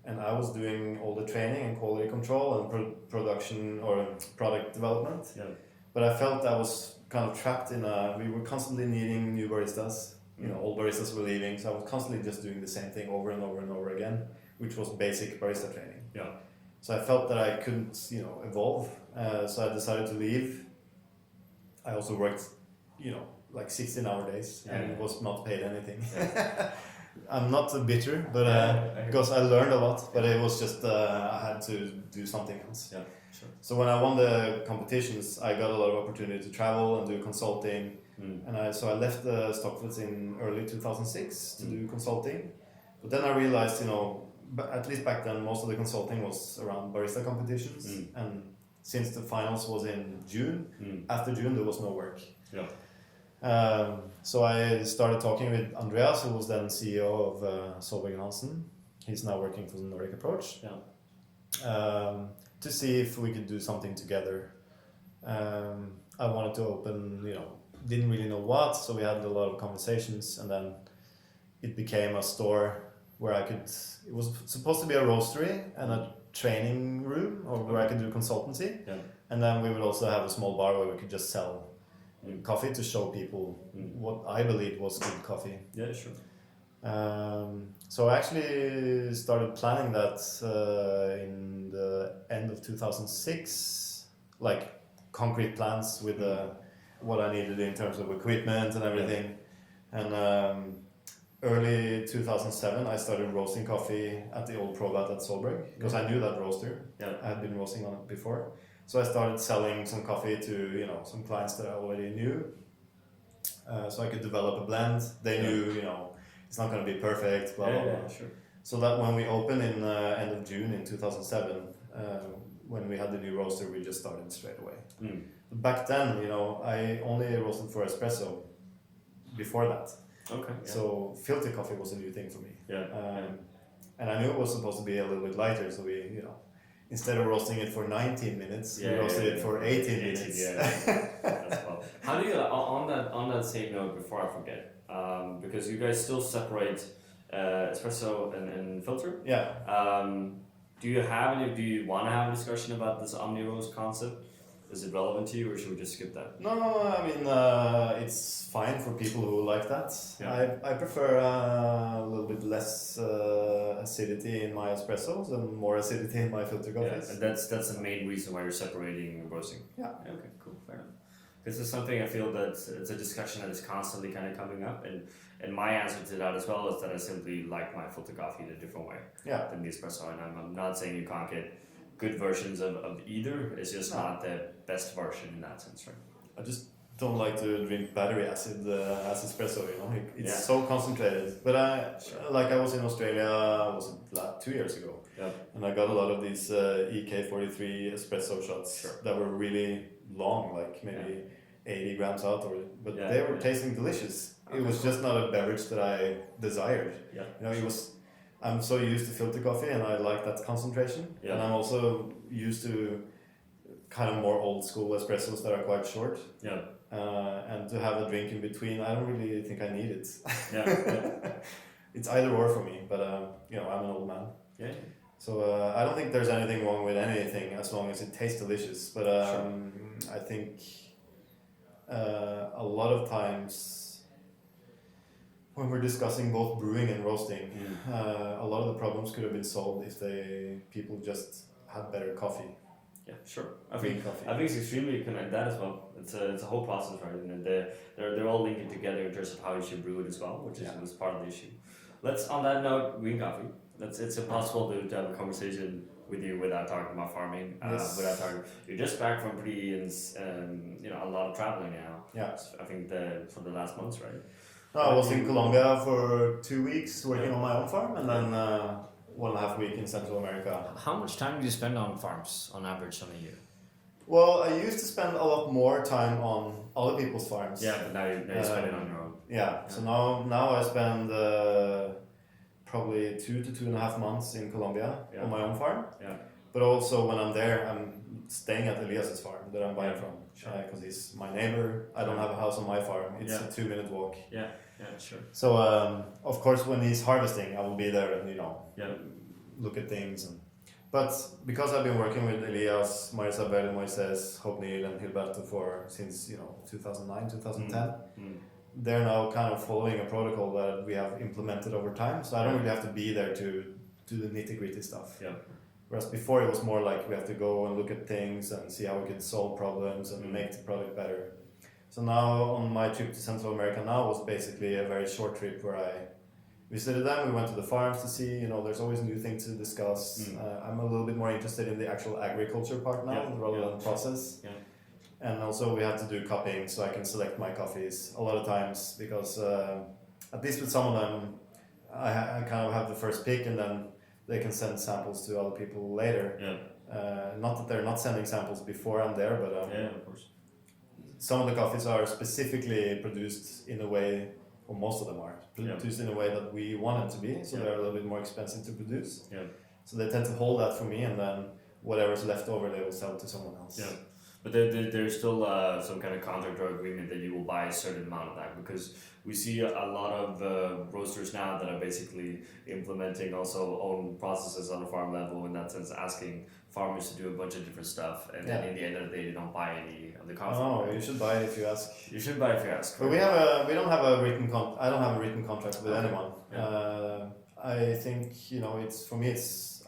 And I was doing all the training and quality control and production or product development. Yeah. But I felt I was kind of trapped we were constantly needing new baristas. Old baristas were leaving, so I was constantly just doing the same thing over and over and over again, which was basic barista training. Yeah. So I felt that I couldn't, evolve. So I decided to leave. I also worked, like 16-hour days and was not paid anything. Yeah. I'm not bitter, but because I learned a lot, but it was just I had to do something else. Yeah, sure. So when I won the competitions, I got a lot of opportunity to travel and do consulting, and I left the Stockflets in early 2006 to do consulting. But then I realized, at least back then, most of the consulting was around barista competitions, and since the finals was in June, after June there was no work. Yeah. So I started talking with Andreas, who was then CEO of Solberg & Hansen. He's now working for the Nordic Approach. Yeah. To see if we could do something together. I wanted to open, didn't really know what, so we had a lot of conversations, and then it became a store where it was supposed to be a roastery and a training room, or where I could do consultancy. Yeah. And then we would also have a small bar where we could just sell coffee to show people what I believed was good coffee. Yeah, sure. So I actually started planning that in the end of 2006, like concrete plans with what I needed in terms of equipment and everything. And early 2007, I started roasting coffee at the old Probat at Solberg because I knew that roaster. Yeah. I had been roasting on it before. So I started selling some coffee to some clients that I already knew, so I could develop a blend. They knew it's not going to be perfect, blah blah blah. Sure. So that when we opened in end of June in 2007, when we had the new roaster, we just started straight away. Back then, I only roasted for espresso. Before that, okay. Yeah. So filter coffee was a new thing for me. Yeah. And I knew it was supposed to be a little bit lighter, so we instead of roasting it for 19 minutes, we roasted it for 18 minutes. Yeah, that's well. How do you on that same note? Before I forget, because you guys still separate espresso and filter. Yeah. Do you want to have a discussion about this omni roast concept? Is it relevant to you, or should we just skip that? No, I mean, it's fine for people who like that. Yeah. I prefer a little bit less acidity in my espressos and more acidity in my filter Yeah, coffees. and that's the main reason why you're separating roasting. Yeah. Okay, cool, fair enough. This is something I feel that it's a discussion that is constantly kind of coming up, and my answer to that as well is that I simply like my filter coffee in a different way than the espresso, and I'm not saying you can't get good versions of either. It's just not the best version in that sense, right? I just don't like to drink battery acid as espresso. It's Yeah. so concentrated. But I was in Australia, was it 2 years ago, and I got a lot of these EK43 espresso shots that were really long, like maybe 80 grams out, but they were tasting delicious. It was just not a beverage that I desired. It was. I'm so used to filter coffee, and I like that concentration. And I'm also used to kind of more old school espressos that are quite short. And to have a drink in between, I don't really think I need it. It's either or for me, but I'm an old man. So I don't think there's anything wrong with anything as long as it tastes delicious. But I think a lot of times when we're discussing both brewing and roasting, a lot of the problems could have been solved if people just had better coffee. Yeah, sure. I think it's extremely connected that as well. It's a whole process, right? And they're all linking together in terms of how you should brew it as well, which was part of the issue. Let's on that note, green coffee. It's impossible to have a conversation with you without talking about farming. You're just back from a lot of traveling now. I think for the last months, right? I was in Colombia for 2 weeks working on my own farm, and then 1.5 weeks in Central America. How much time do you spend on farms on average on a year? Well, I used to spend a lot more time on other people's farms. Yeah, but now you spend it on your own. So now I spend probably 2 to 2.5 months in Colombia on my own farm. But also when I'm there, I'm staying at Elias's farm that I'm buying from, because he's my neighbor. I don't have a house on my farm. It's a 2-minute walk. Sure. So of course when he's harvesting, I will be there and look at things. But because I've been working with Elias, Marisabel, Moises, Hopnil, and Hilberto since 2009, 2010, they're now kind of following a protocol that we have implemented over time. So I don't really have to be there to do the nitty-gritty stuff. Whereas before it was more like we have to go and look at things and see how we can solve problems and make the product better. So now on my trip to Central America now was basically a very short trip where I visited them. We went to the farms to see, there's always new things to discuss. I'm a little bit more interested in the actual agriculture part now rather than the process. And also we had to do cupping so I can select my coffees a lot of times because at least with some of them I kind of have the first pick and then they can send samples to other people later. Not that they're not sending samples before I'm there, but of course. Some of the coffees are specifically produced in a way, or most of them are produced in a way that we want them to be, so they're a little bit more expensive to produce. So they tend to hold that for me, and then whatever's left over, they will sell to someone else. But there's still some kind of contract or agreement that you will buy a certain amount of that, because we see a lot of roasters now that are basically implementing also own processes on a farm level, in that sense asking farmers to do a bunch of different stuff, and then in the end of the day they don't buy any of the coffee. Oh, right? You should buy it if you ask. You should buy it if you ask. But we don't have a written I don't have a written contract with anyone. I think it's for me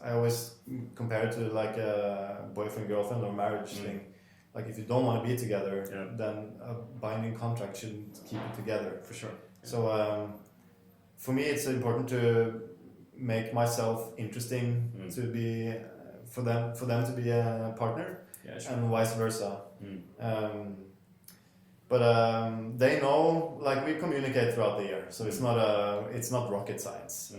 I always compare it to like a boyfriend girlfriend or marriage thing. Like if you don't want to be together, then a binding contract shouldn't keep you together. For sure. So for me, it's important to make myself interesting to be for them to be a partner, and vice versa. But they know, like we communicate throughout the year, so it's not rocket science.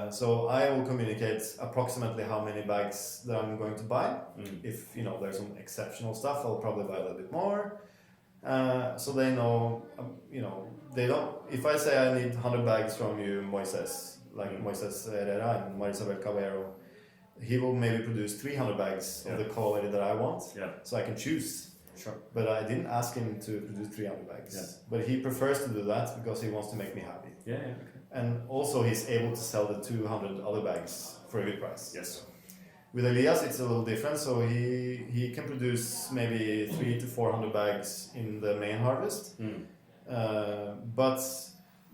So I will communicate approximately how many bags that I'm going to buy. If there's some exceptional stuff, I'll probably buy a little bit more. So they know, they don't. If I say I need 100 bags from you, Moises, Moises Herrera and Marisabel Caballero, he will maybe produce 300 bags of the quality that I want, so I can choose. Sure. But I didn't ask him to produce 300 bags. But he prefers to do that because he wants to make me happy. Okay. And also he's able to sell the 200 other bags for a good price. Yes. With Elias, it's a little different. So he can produce maybe 300 to 400 bags in the main harvest. But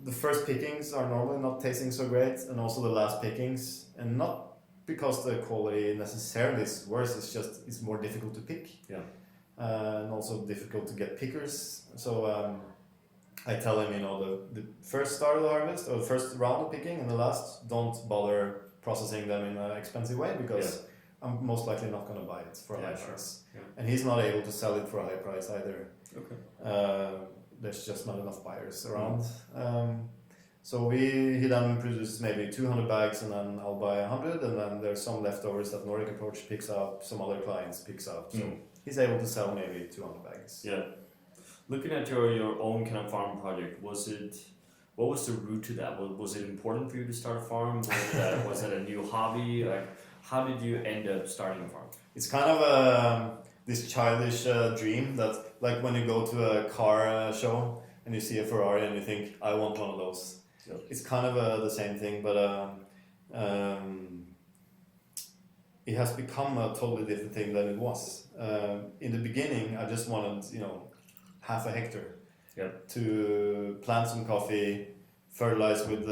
the first pickings are normally not tasting so great, and also the last pickings, and not because the quality necessarily is worse. It's just it's more difficult to pick. Yeah. And also difficult to get pickers. So I tell him, the first start of the harvest or the first round of picking and the last, don't bother processing them in an expensive way because I'm most likely not going to buy it for a high price. Yeah. And he's not able to sell it for a high price either. Okay. There's just not enough buyers around. So he then produces maybe 200 bags and then I'll buy 100, and then there's some leftovers that Nordic Approach picks up, some other clients picks up. So he's able to sell maybe 200 bags. Yeah. Looking at your own kind of farm project, what was the route to that? Was it important for you to start a farm? Was that a new hobby? Like, how did you end up starting a farm? It's kind of this childish dream that, like when you go to a car show and you see a Ferrari and you think, I want one of those. Yep. It's kind of the same thing, but it has become a totally different thing than it was. In the beginning, I just wanted, half a hectare to plant some coffee, fertilize with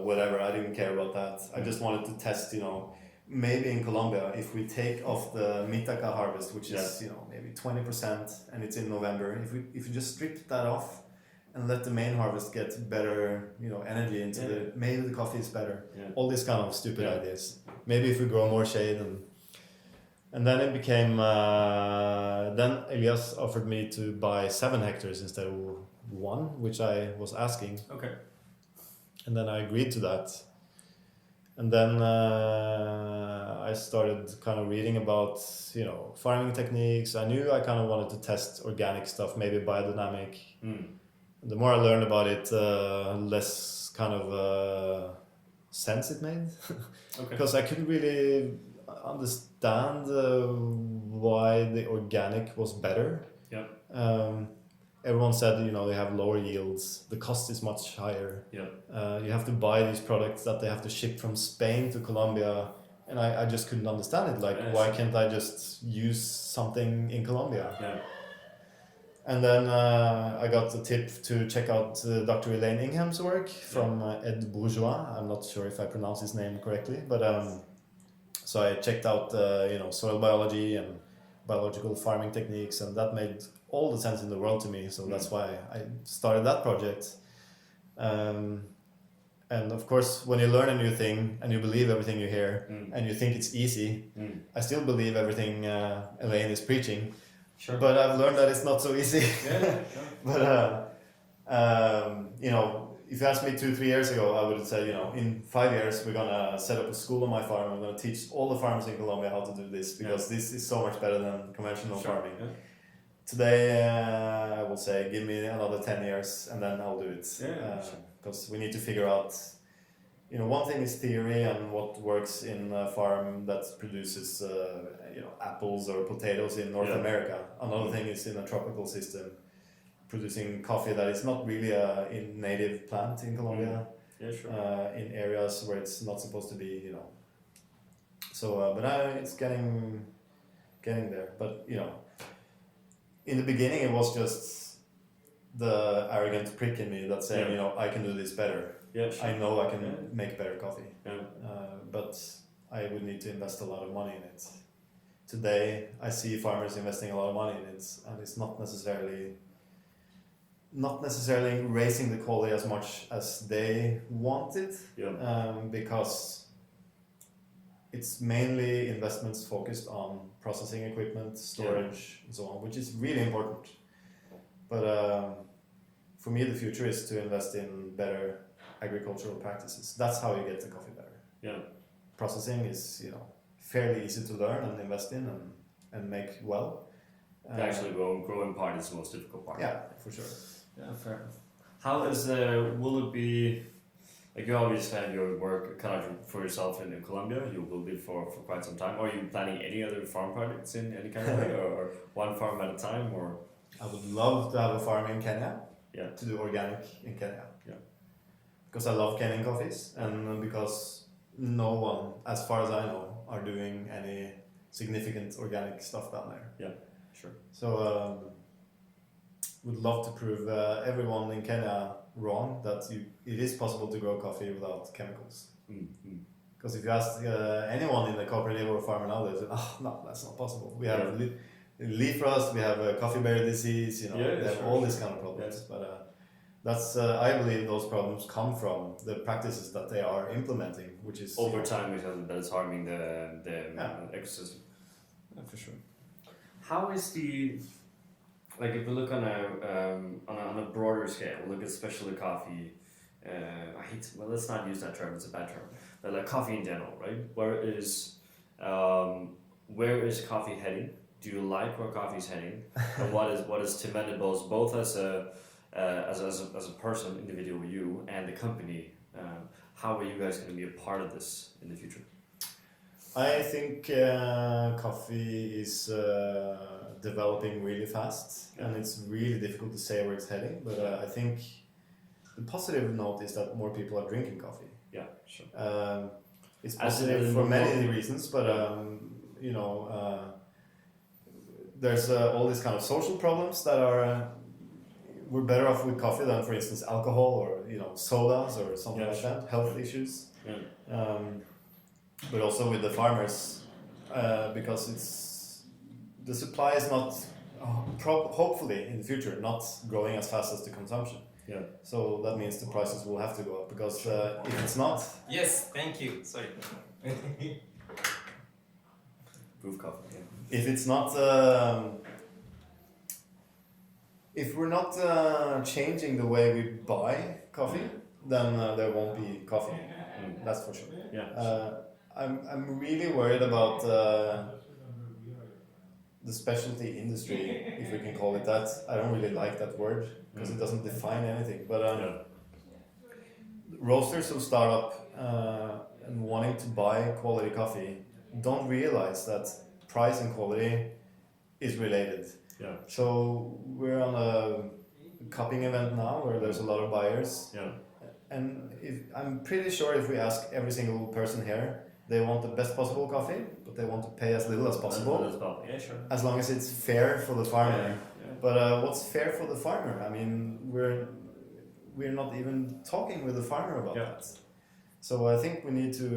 whatever. I didn't care about that. I just wanted to test, maybe in Colombia, if we take off the Mitaka harvest, which is maybe 20%, and it's in November, if you just strip that off and let the main harvest get better, energy into maybe the coffee is better. Yeah. All these kind of stupid ideas. Maybe if we grow more shade and then it became. Then Elias offered me to buy 7 hectares instead of 1, which I was asking. Okay. And then I agreed to that. And then I started kind of reading about, farming techniques. I knew I kind of wanted to test organic stuff, maybe biodynamic. The more I learned about it, less kind of sense it made. Okay. Because I couldn't really understand why the organic was better. Yeah. Everyone said, they have lower yields. The cost is much higher. Yeah. You have to buy these products that they have to ship from Spain to Colombia. And I just couldn't understand it. Like, why can't I just use something in Colombia? Yeah. And then I got the tip to check out Dr. Elaine Ingham's work from Ed Bourgeois. I'm not sure if I pronounce his name correctly, but so I checked out soil biology and biological farming techniques, and that made all the sense in the world to me. So that's why I started that project. And of course, when you learn a new thing and you believe everything you hear and you think it's easy, I still believe everything Elaine is preaching. Sure. But I've learned that it's not so easy. Yeah, sure. But if you asked me 2-3 years ago, I would have said, in 5 years we're gonna set up a school on my farm. I'm gonna teach all the farmers in Colombia how to do this because this is so much better than conventional farming. Yeah. Today, I will say, give me another 10 years and then I'll do it. Because we need to figure out. One thing is theory and what works in a farm that produces, apples or potatoes in North America. Another thing is in a tropical system, producing coffee that is not really a native plant in Colombia. Yeah, sure. In areas where it's not supposed to be, So, but it's getting there. But in the beginning, it was just the arrogant prick in me that said, I can do this better. Yeah, sure. I know I can make better coffee, but I would need to invest a lot of money in it. Today, I see farmers investing a lot of money in it, and it's not necessarily raising the quality as much as they want it, because it's mainly investments focused on processing equipment, storage, and so on, which is really important. But for me, the future is to invest in better agricultural practices. That's how you get the coffee better. Yeah. Processing is, fairly easy to learn and invest in and make well. The actually growing part is the most difficult part. Yeah, for sure. Yeah, fair enough. How is will it be, like you obviously have your work cut out for yourself in Colombia, you will live for quite some time. Are you planning any other farm projects in any kind of way or one farm at a time or? I would love to have a farm in Kenya. Yeah. To do organic in Kenya. Yeah. Because I love Kenyan coffees and because no one, as far as I know, are doing any significant organic stuff down there. Yeah, sure. So would love to prove everyone in Kenya wrong that it is possible to grow coffee without chemicals. Because if you ask anyone in the cooperative or farmer now, they say, "Oh no, that's not possible. We have leaf rust, we have coffee berry disease, we have all these kind of problems." But that's I believe those problems come from the practices that they are implementing, which is over time that is harming the ecosystem. Yeah, for sure. How is the if we look on a broader scale, we look at specialty coffee. Let's not use that term; it's a bad term. But like coffee in general, right? Where is coffee heading? Do you like where coffee is heading? And what is Tim Wendelboe's, both as a person, individual, you, and the company? How are you guys going to be a part of this in the future? I think coffee is developing really fast, and it's really difficult to say where it's heading. But I think the positive note is that more people are drinking coffee. Yeah, sure. It's positive for many reasons, but there's all these kind of social problems that are we're better off with coffee than, for instance, alcohol or sodas or something like that. Health issues. Yeah. But also with the farmers, because the supply is not hopefully in the future not growing as fast as the consumption. Yeah. So that means the prices will have to go up, because if it's not... Yes, thank you. Sorry. Proof coffee. Yeah. If it's not... if we're not changing the way we buy coffee, then there won't be coffee. That's for sure. Yeah. I'm really worried about the specialty industry, if we can call it that. I don't really like that word because it doesn't define anything. But roasters who start up and wanting to buy quality coffee don't realize that price and quality is related. Yeah. So we're on a cupping event now where there's a lot of buyers. Yeah. And I'm pretty sure if we ask every single person here, they want the best possible coffee, but they want to pay as little as possible. Yeah, sure. As long as it's fair for the farmer. Yeah. But what's fair for the farmer? I mean, we're not even talking with the farmer about that. So I think we need to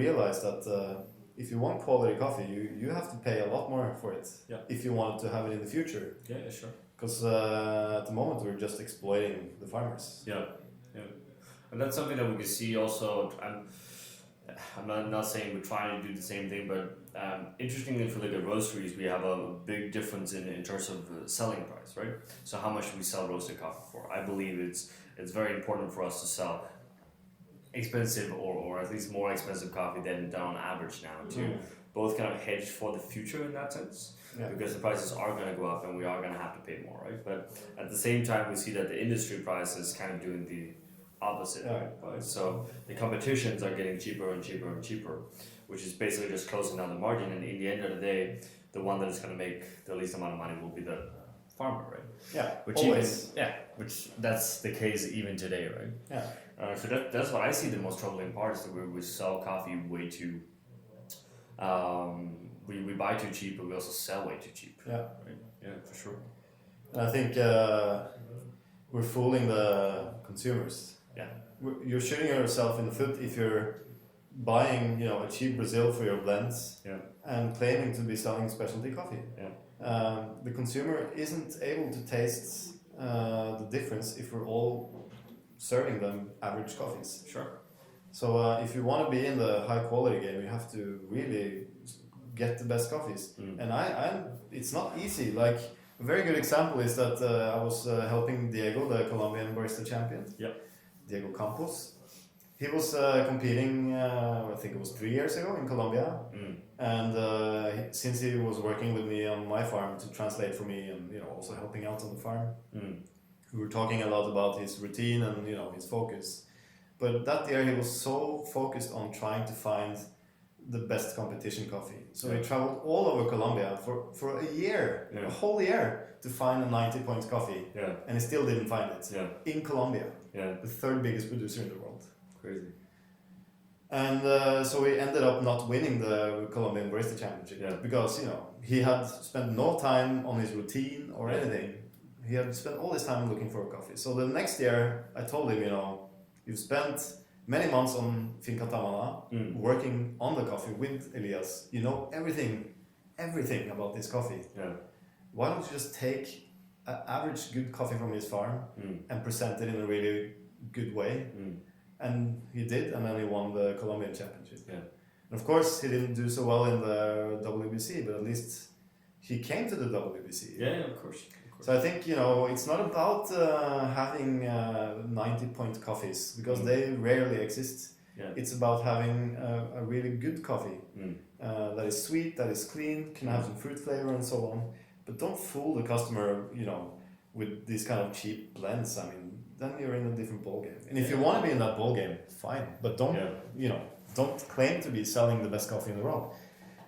realize that if you want quality coffee, you have to pay a lot more for it. Yeah. If you want to have it in the future. Yeah, sure. Because at the moment we're just exploiting the farmers. Yeah. And that's something that we can see also. I'm not saying we're trying to do the same thing, but interestingly, if we look at roasteries, we have a big difference in terms of selling price, right? So how much do we sell roasted coffee for? I believe it's very important for us to sell expensive or at least more expensive coffee than on average now to both kind of hedge for the future in that sense. Yeah. Because the prices are going to go up and we are going to have to pay more, right? But at the same time, we see that the industry price is kind of doing the opposite, right? So the competitions are getting cheaper and cheaper and cheaper, which is basically just closing down the margin. And in the end of the day, the one that is going to make the least amount of money will be the farmer, right? Yeah, which always. Which that's the case even today, right? Yeah. So that's what I see the most troubling part is that we sell coffee way too. We buy too cheap, but we also sell way too cheap. Yeah. Right? Yeah, for sure. And I think we're fooling the consumers. Yeah. You're shooting yourself in the foot if you're buying, a cheap Brazil for your blends and claiming to be selling specialty coffee. Yeah. The consumer isn't able to taste the difference if we're all serving them average coffees. Sure. So if you want to be in the high quality game, you have to really get the best coffees. And it's not easy. Like a very good example is that I was helping Diego, the Colombian barista champion. Yeah. Diego Campos. He was competing, I think it was 3 years ago in Colombia. And since he was working with me on my farm to translate for me and also helping out on the farm, we were talking a lot about his routine and his focus. But that year he was so focused on trying to find the best competition coffee. So he traveled all over Colombia for a year, a whole year, to find a 90 points coffee. Yeah. And he still didn't find it. Yeah. In Colombia. Yeah. The third biggest producer in the world. Crazy. And so he ended up not winning the Colombian Barista Championship because he had spent no time on his routine or anything. He had spent all his time looking for a coffee. So the next year, I told him, you've spent many months on Finca Tamana working on the coffee with Elias. You know everything about this coffee. Yeah. Why don't you just take an average good coffee from his farm and present it in a really good way? And he did, and then he won the Colombian Championship. Yeah. And of course, he didn't do so well in the WBC, but at least he came to the WBC. Yeah, of course. So I think, it's not about having 90-point coffees, because they rarely exist. Yeah. It's about having a really good coffee that is sweet, that is clean, can have some fruit flavor and so on. But don't fool the customer, with these kind of cheap blends. I mean, then you're in a different ballgame. And if you want to be in that ballgame, fine. But don't claim to be selling the best coffee in the world,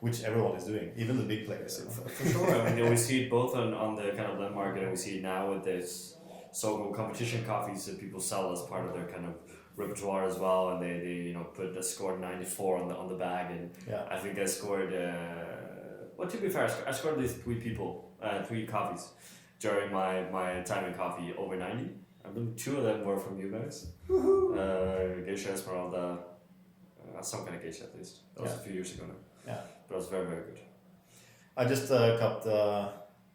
which everyone is doing, even the big players. For sure. I mean, we see it both on the kind of blend market, and we see it now with this so-called competition coffees that people sell as part of their kind of repertoire as well, and they put a scored 94 on the bag, and I think I scored. Well, to be fair, I scored these three coffees during my time in coffee over 90. I believe 2 of them were from you guys. Geisha Esmeralda, some kind of geisha at least. That was a few years ago now. Yeah. But it was very, very good. I just cupped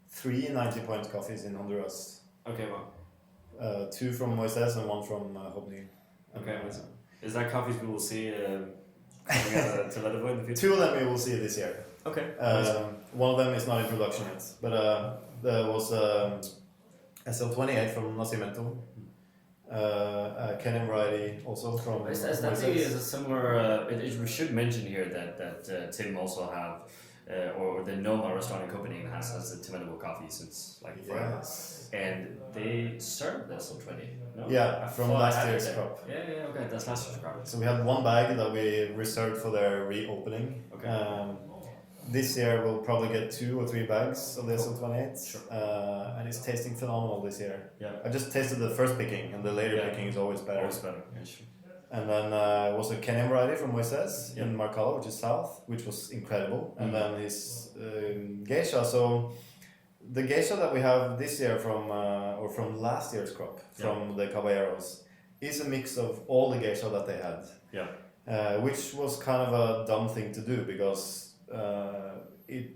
3 90-point coffees in Honduras. Okay, well. 2 from Moises and 1 from Hobni. Okay, is that coffees we will see coming out of Toledo in the future? 2 of them we will see this year. Okay. One of them is not in production yet, but there was SL28 from Nacimiento, a Kenyan variety also from Is that Moises. is a similar? We should mention here that Tim also have, or the Noma restaurant in Copenhagen has the Tim Wendelboe coffee since like forever, and they served the SL20. No? Yeah, from last year's crop. Yeah, okay, that's last year's crop. So we had 1 bag that we reserved for their reopening. Okay. This year we'll probably get 2 or 3 bags of the SL28, Sure. And it's tasting phenomenal this year. Yeah. I just tasted the first picking, and the later picking is always better. Always better. Yeah, sure. And then it was a Kenyan variety from Moises in Marcala, which is south, which was incredible. And then his geisha. So the geisha that we have this year from last year's crop, from the Caballeros, is a mix of all the geisha that they had. Yeah. Which was kind of a dumb thing to do, because it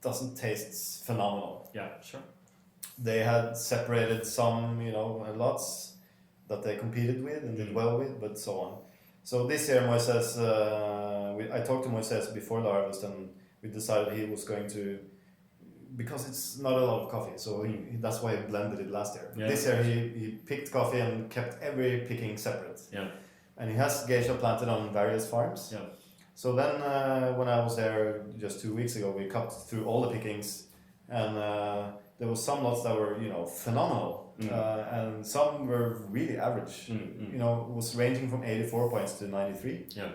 doesn't taste phenomenal. Yeah, sure. They had separated some, lots that they competed with and did well with, but so on. So this year, Moises, I talked to Moises before the harvest, and we decided he was going to, because it's not a lot of coffee, so that's why he blended it last year. Yeah. This year he picked coffee and kept every picking separate. Yeah. And he has geisha planted on various farms. Yeah. So then when I was there just 2 weeks ago, we cut through all the pickings, and there was some lots that were phenomenal, and some were really average. It was ranging from 84 points to 93. Yeah.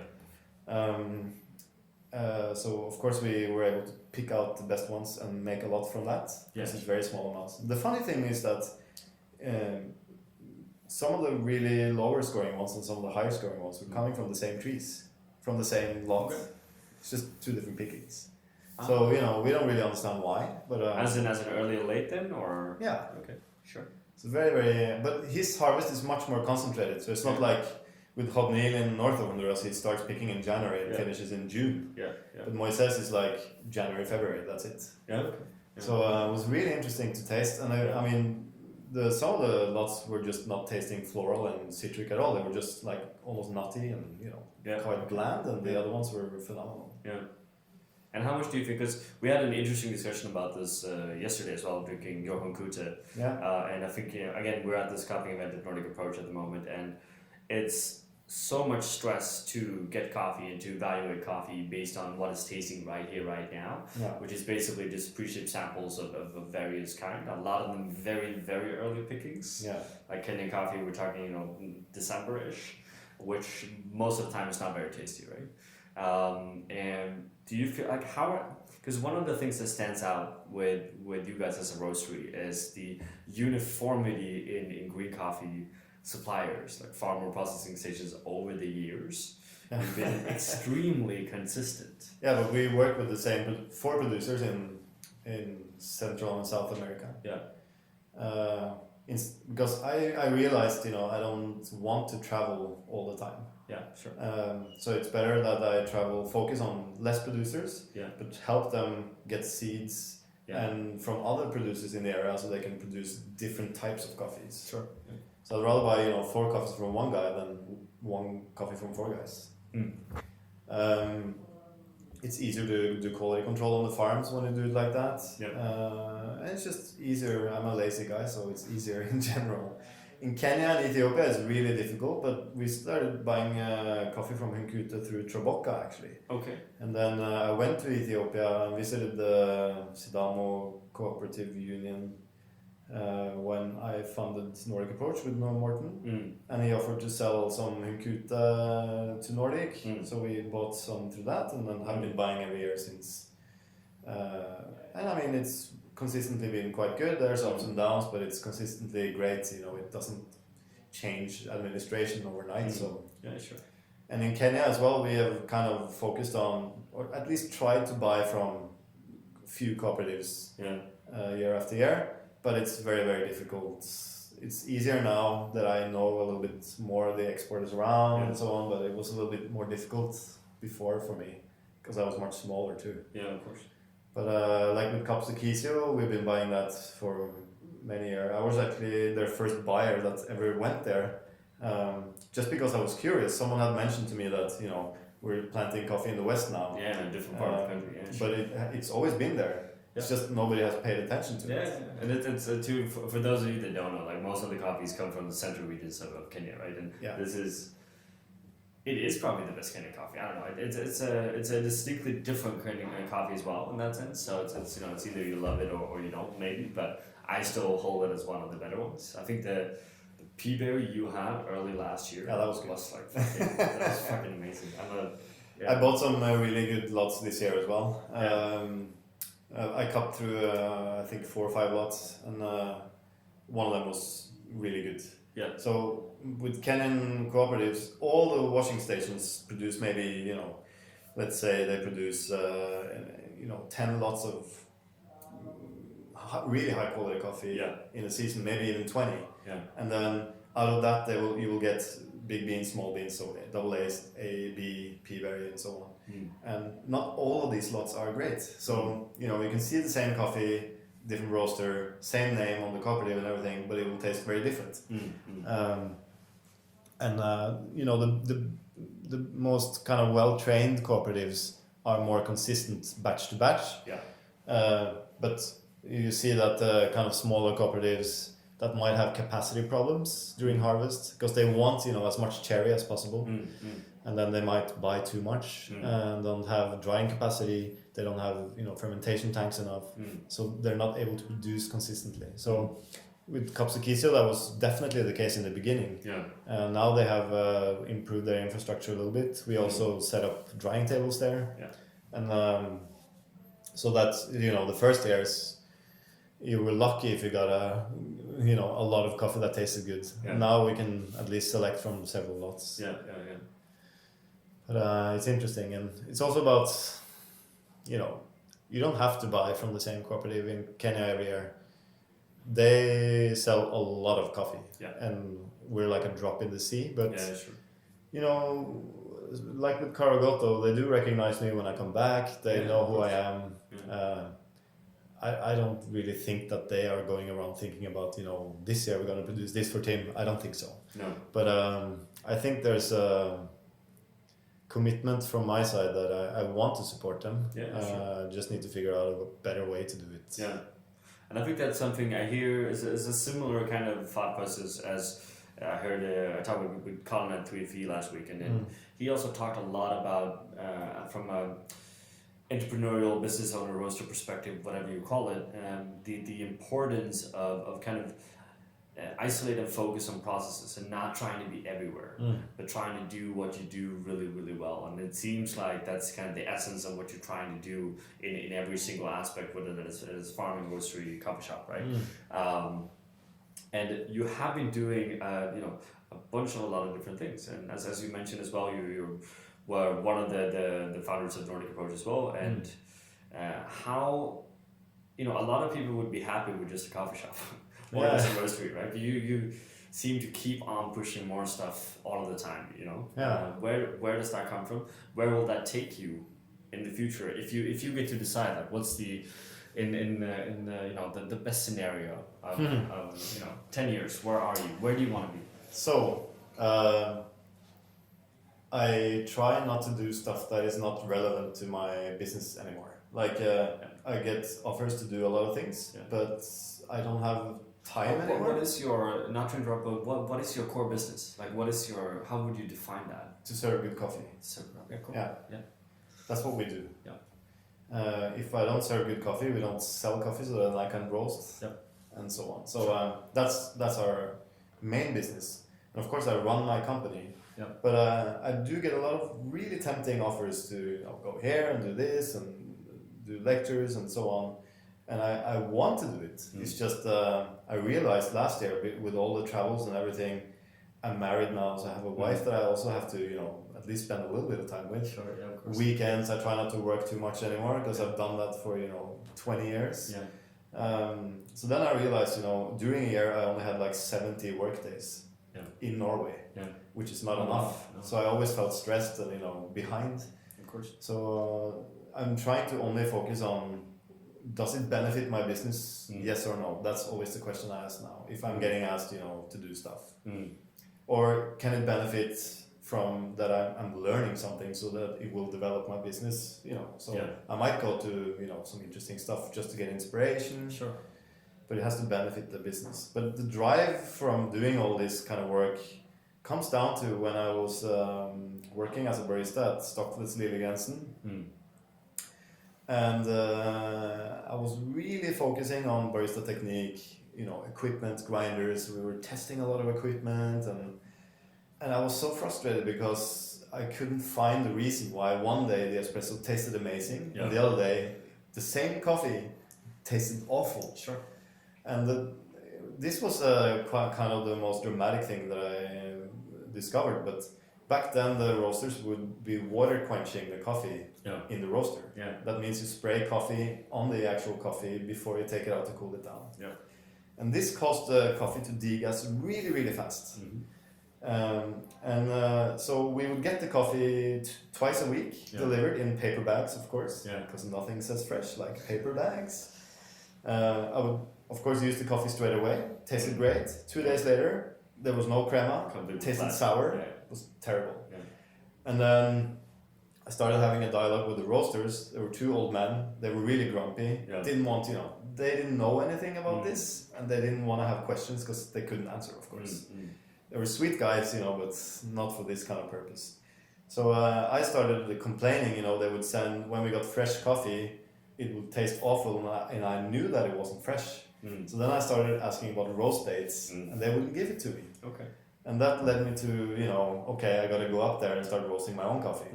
So of course we were able to pick out the best ones and make a lot from that. This is very small amounts. The funny thing is that some of the really lower scoring ones and some of the higher scoring ones were coming from the same trees, from the same lot. Okay. It's just 2 different pickings. So we don't really understand why, but as in early or late then, or yeah. Okay, sure. It's very, very. But his harvest is much more concentrated. So it's not like with Hobnil in north of Honduras, he starts picking in January and finishes in June. Yeah. But Moises is like January, February. That's it. Yeah. Okay. Yeah. So it was really interesting to taste, and I mean, some of the lots were just not tasting floral and citric at all. They were just like almost nutty and quite bland, and the other ones were phenomenal. Yeah. And how much do you think? Because we had an interesting discussion about this yesterday as well, drinking Johan Kute. Yeah. And I think again we're at this coffee event at Nordic Approach at the moment, and it's so much stress to get coffee and to evaluate coffee based on what is tasting right here, right now, which is basically just pre-shipped samples of various kind. A lot of them very, very early pickings. Yeah. Like Kenyan coffee, we're talking December-ish, which most of the time is not very tasty, right? And do you feel like because one of the things that stands out with you guys as a roastery is the uniformity in green coffee suppliers, like farmer processing stations over the years, have been extremely consistent. Yeah, but we work with the same 4 producers in Central and South America. Yeah. Because I realized, I don't want to travel all the time. Yeah, sure. So it's better that I focus on less producers, Yeah. but help them get seeds Yeah. and from other producers in the area so they can produce different types of coffees. Sure. Yeah. So I'd rather buy 4 coffees from one guy than 1 coffee from 4 guys. It's easier to do quality control on the farms when you do it like that. And it's just easier. I'm a lazy guy, so it's easier in general. In Kenya and Ethiopia, it's really difficult, but we started buying coffee from Hinkuta through Traboka actually. Okay. And then I went to Ethiopia and visited the Sidamo Cooperative Union when I funded Nordic Approach with Morten. And he offered to sell some Hinkuta to Nordic. So we bought some through that and then have been buying every year since. And I mean, it's consistently been quite good. There's ups and downs, but it's consistently great. It doesn't change administration overnight. So yeah, sure. And in Kenya as well, we have kind of focused on, or at least tried to buy from a few cooperatives year after year. But it's very, very difficult. It's easier now that I know a little bit more of the exporters around and so on, but it was a little bit more difficult before for me because I was much smaller too. Yeah, of course. But like with Capsicchio, we've been buying that for many years. I was actually their first buyer that ever went there, just because I was curious. Someone had mentioned to me that we're planting coffee in the West now. Yeah, in a different part of the country. Yeah, sure. But it's always been there. It's just nobody has paid attention to it. Yeah, and it's too for those of you that don't know, like most of the coffees come from the central regions of Kenya, right? And it is probably the best Kenyan coffee. I don't know. It's a distinctly different kind of coffee as well in that sense. So it's either you love it or you don't maybe, but I still hold it as one of the better ones. I think the pea berry you had early last year. Yeah, that was good. Like fucking, that was fucking amazing. I bought some really good lots this year as well. I cut through I think 4 or 5 lots, and one of them was really good. Yeah. So with Kenyan cooperatives, all the washing stations produce maybe let's say they produce 10 lots of really high quality coffee in a season, maybe even 20. Yeah. And then out of that you will get big beans, small beans, so double A's, A, B, P berry, and so on. And not all of these lots are great. So you can see the same coffee, different roaster, same name on the cooperative and everything, but it will taste very different. The most kind of well trained cooperatives are more consistent batch to batch. But you see that kind of smaller cooperatives that might have capacity problems during harvest because they want as much cherry as possible. And then they might buy too much and don't have drying capacity. They don't have fermentation tanks enough, so they're not able to produce consistently. So with Capsicchio, that was definitely the case in the beginning. Now they have improved their infrastructure a little bit. We also set up drying tables there, and so that's the first years you were lucky if you got a lot of coffee that tasted good. Now we can at least select from several lots. But it's interesting, and it's also about, you don't have to buy from the same cooperative in Kenya every year. They sell a lot of coffee, and we're like a drop in the sea. But like with Karagoto, they do recognize me when I come back. They know who I am. I don't really think that they are going around thinking about, this year we're going to produce this for Tim. I don't think so. No. But I think there's a commitment from my side that I want to support them. Just need to figure out a better way to do it. Yeah. And I think that's something I hear is a similar kind of thought process as I heard I talked with Colin at 3FE last week, and then he also talked a lot about from a entrepreneurial business owner roaster perspective, whatever you call it, the importance of kind of isolate and focus on processes and not trying to be everywhere, but trying to do what you do really, really well. And it seems like that's kind of the essence of what you're trying to do in every single aspect, whether that is farming, roastery, coffee shop, right? and you have been doing a lot of different things. And as you mentioned as well, you were one of the founders of Nordic Approach as well. And how a lot of people would be happy with just a coffee shop or just a roastery, right? But you seem to keep on pushing more stuff all of the time. Where does that come from? Where will that take you in the future if you get to decide, like, what's the the best scenario of 10 years? Where are you? Where do you want to be? So, I try not to do stuff that is not relevant to my business anymore. Like, I get offers to do a lot of things, but I don't have time anymore. What is your, not to interrupt, but what is your core business? Like, how would you define that? To serve good coffee. Okay, cool. Yeah. That's what we do. Yeah. If I don't serve good coffee, we don't sell coffee, so then I can roast, and so on. So that's our main business. And of course, I run my company. Yeah. But I do get a lot of really tempting offers to go here and do this and do lectures and so on. And I want to do it. It's just I realized last year with all the travels and everything, I'm married now, so I have a wife that I also have to at least spend a little bit of time with. Sure, yeah, of course. Weekends, I try not to work too much anymore because I've done that for 20 years. Yeah. So then I realized during a year I only had like 70 work days in Norway, which is not enough. No. So I always felt stressed and behind. Of course. So I'm trying to only focus on, does it benefit my business? Yes or no? That's always the question I ask now. If I'm getting asked, to do stuff, or can it benefit from that I'm learning something so that it will develop my business? So I might go to some interesting stuff just to get inspiration. Sure. But it has to benefit the business. But the drive from doing all this kind of work comes down to when I was working as a barista at Stockflets Lillegensen. And I was really focusing on barista technique, equipment, grinders. We were testing a lot of equipment, and I was so frustrated because I couldn't find the reason why one day the espresso tasted amazing and the other day the same coffee tasted awful. Sure. And this was kind of the most dramatic thing that I discovered. But back then the roasters would be water quenching the coffee in the roaster. Yeah. That means you spray coffee on the actual coffee before you take it out to cool it down. Yeah. And this caused the coffee to degas really, really fast. So we would get the coffee twice a week delivered in paper bags, of course, because nothing says fresh like paper bags. I would, of course, use the coffee straight away. Tasted great. 2 days later, there was no crema. Tasted sour. It was terrible. Yeah. And then I started having a dialogue with the roasters. There were two old men. They were really grumpy. Didn't want, they didn't know anything about this, and they didn't want to have questions because they couldn't answer, of course. They were sweet guys, but not for this kind of purpose. So I started complaining. They would send, when we got fresh coffee, it would taste awful, and I knew that it wasn't fresh. So then I started asking about roast dates, and they wouldn't give it to me. Okay. And that led me to, okay, I got to go up there and start roasting my own coffee.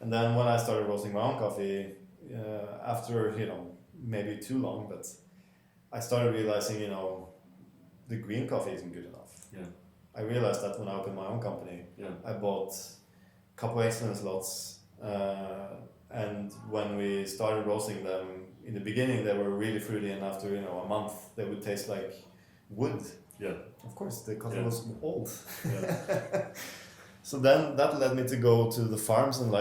And then when I started roasting my own coffee, after, maybe too long, but I started realizing, the green coffee isn't good enough. Yeah. I realized that when I opened my own company. I bought a couple excellence lots, and when we started roasting them, in the beginning they were really fruity, and after a month they would taste like wood. Yeah. Of course, the coffee was old. So then that led me to go to the farms and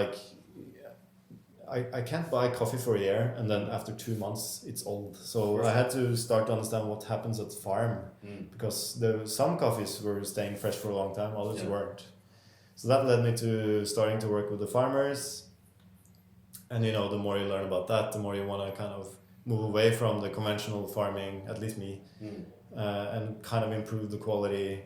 I can't buy coffee for a year and then after 2 months it's old. So I had to start to understand what happens at the farm, because some coffees were staying fresh for a long time, others weren't. So that led me to starting to work with the farmers. And the more you learn about that, the more you want to kind of move away from the conventional farming, at least me, and kind of improve the quality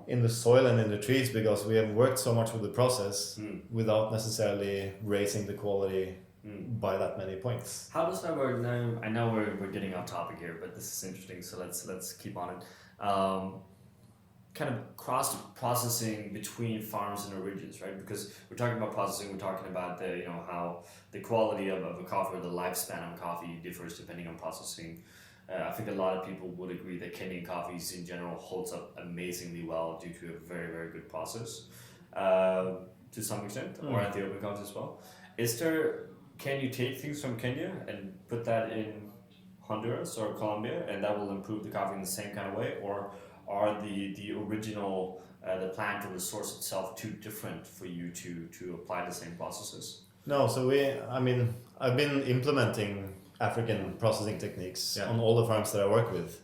in the soil and in the trees, because we have worked so much with the process without necessarily raising the quality by that many points. How does that work now? I know we're getting off topic here, but this is interesting, so let's keep on it. Kind of cross processing between farms and origins, right? Because we're talking about processing, we're talking about the how the quality of a coffee or the lifespan of coffee differs depending on processing. I think a lot of people would agree that Kenyan coffees in general holds up amazingly well due to a very, very good process to some extent, or Ethiopian coffees as well. Can you take things from Kenya and put that in Honduras or Colombia and that will improve the coffee in the same kind of way? Or are the original, the plant or the source itself too different for you to apply the same processes? No, so I've been implementing African processing techniques on all the farms that I work with,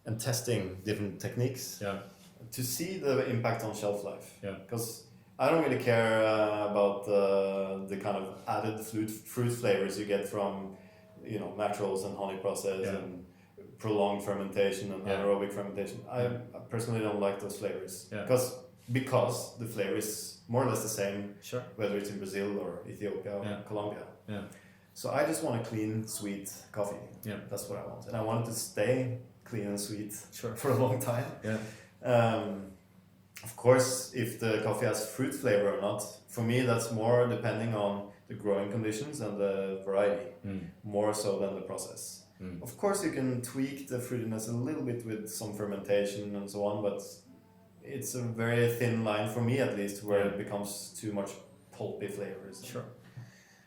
and testing different techniques to see the impact on shelf life. Because I don't really care about the kind of added fruit flavors you get from, naturals and honey process and prolonged fermentation and anaerobic fermentation. I personally don't like those flavors because the flavor is more or less the same, whether it's in Brazil or Ethiopia or Colombia. So I just want a clean, sweet coffee. That's what I want, and I want it to stay clean and sweet for a long time. Of course, if the coffee has fruit flavor or not, for me that's more depending on the growing conditions and the variety, more so than the process. Of course, you can tweak the fruitiness a little bit with some fermentation and so on, but it's a very thin line for me, at least, where it becomes too much pulpy flavors.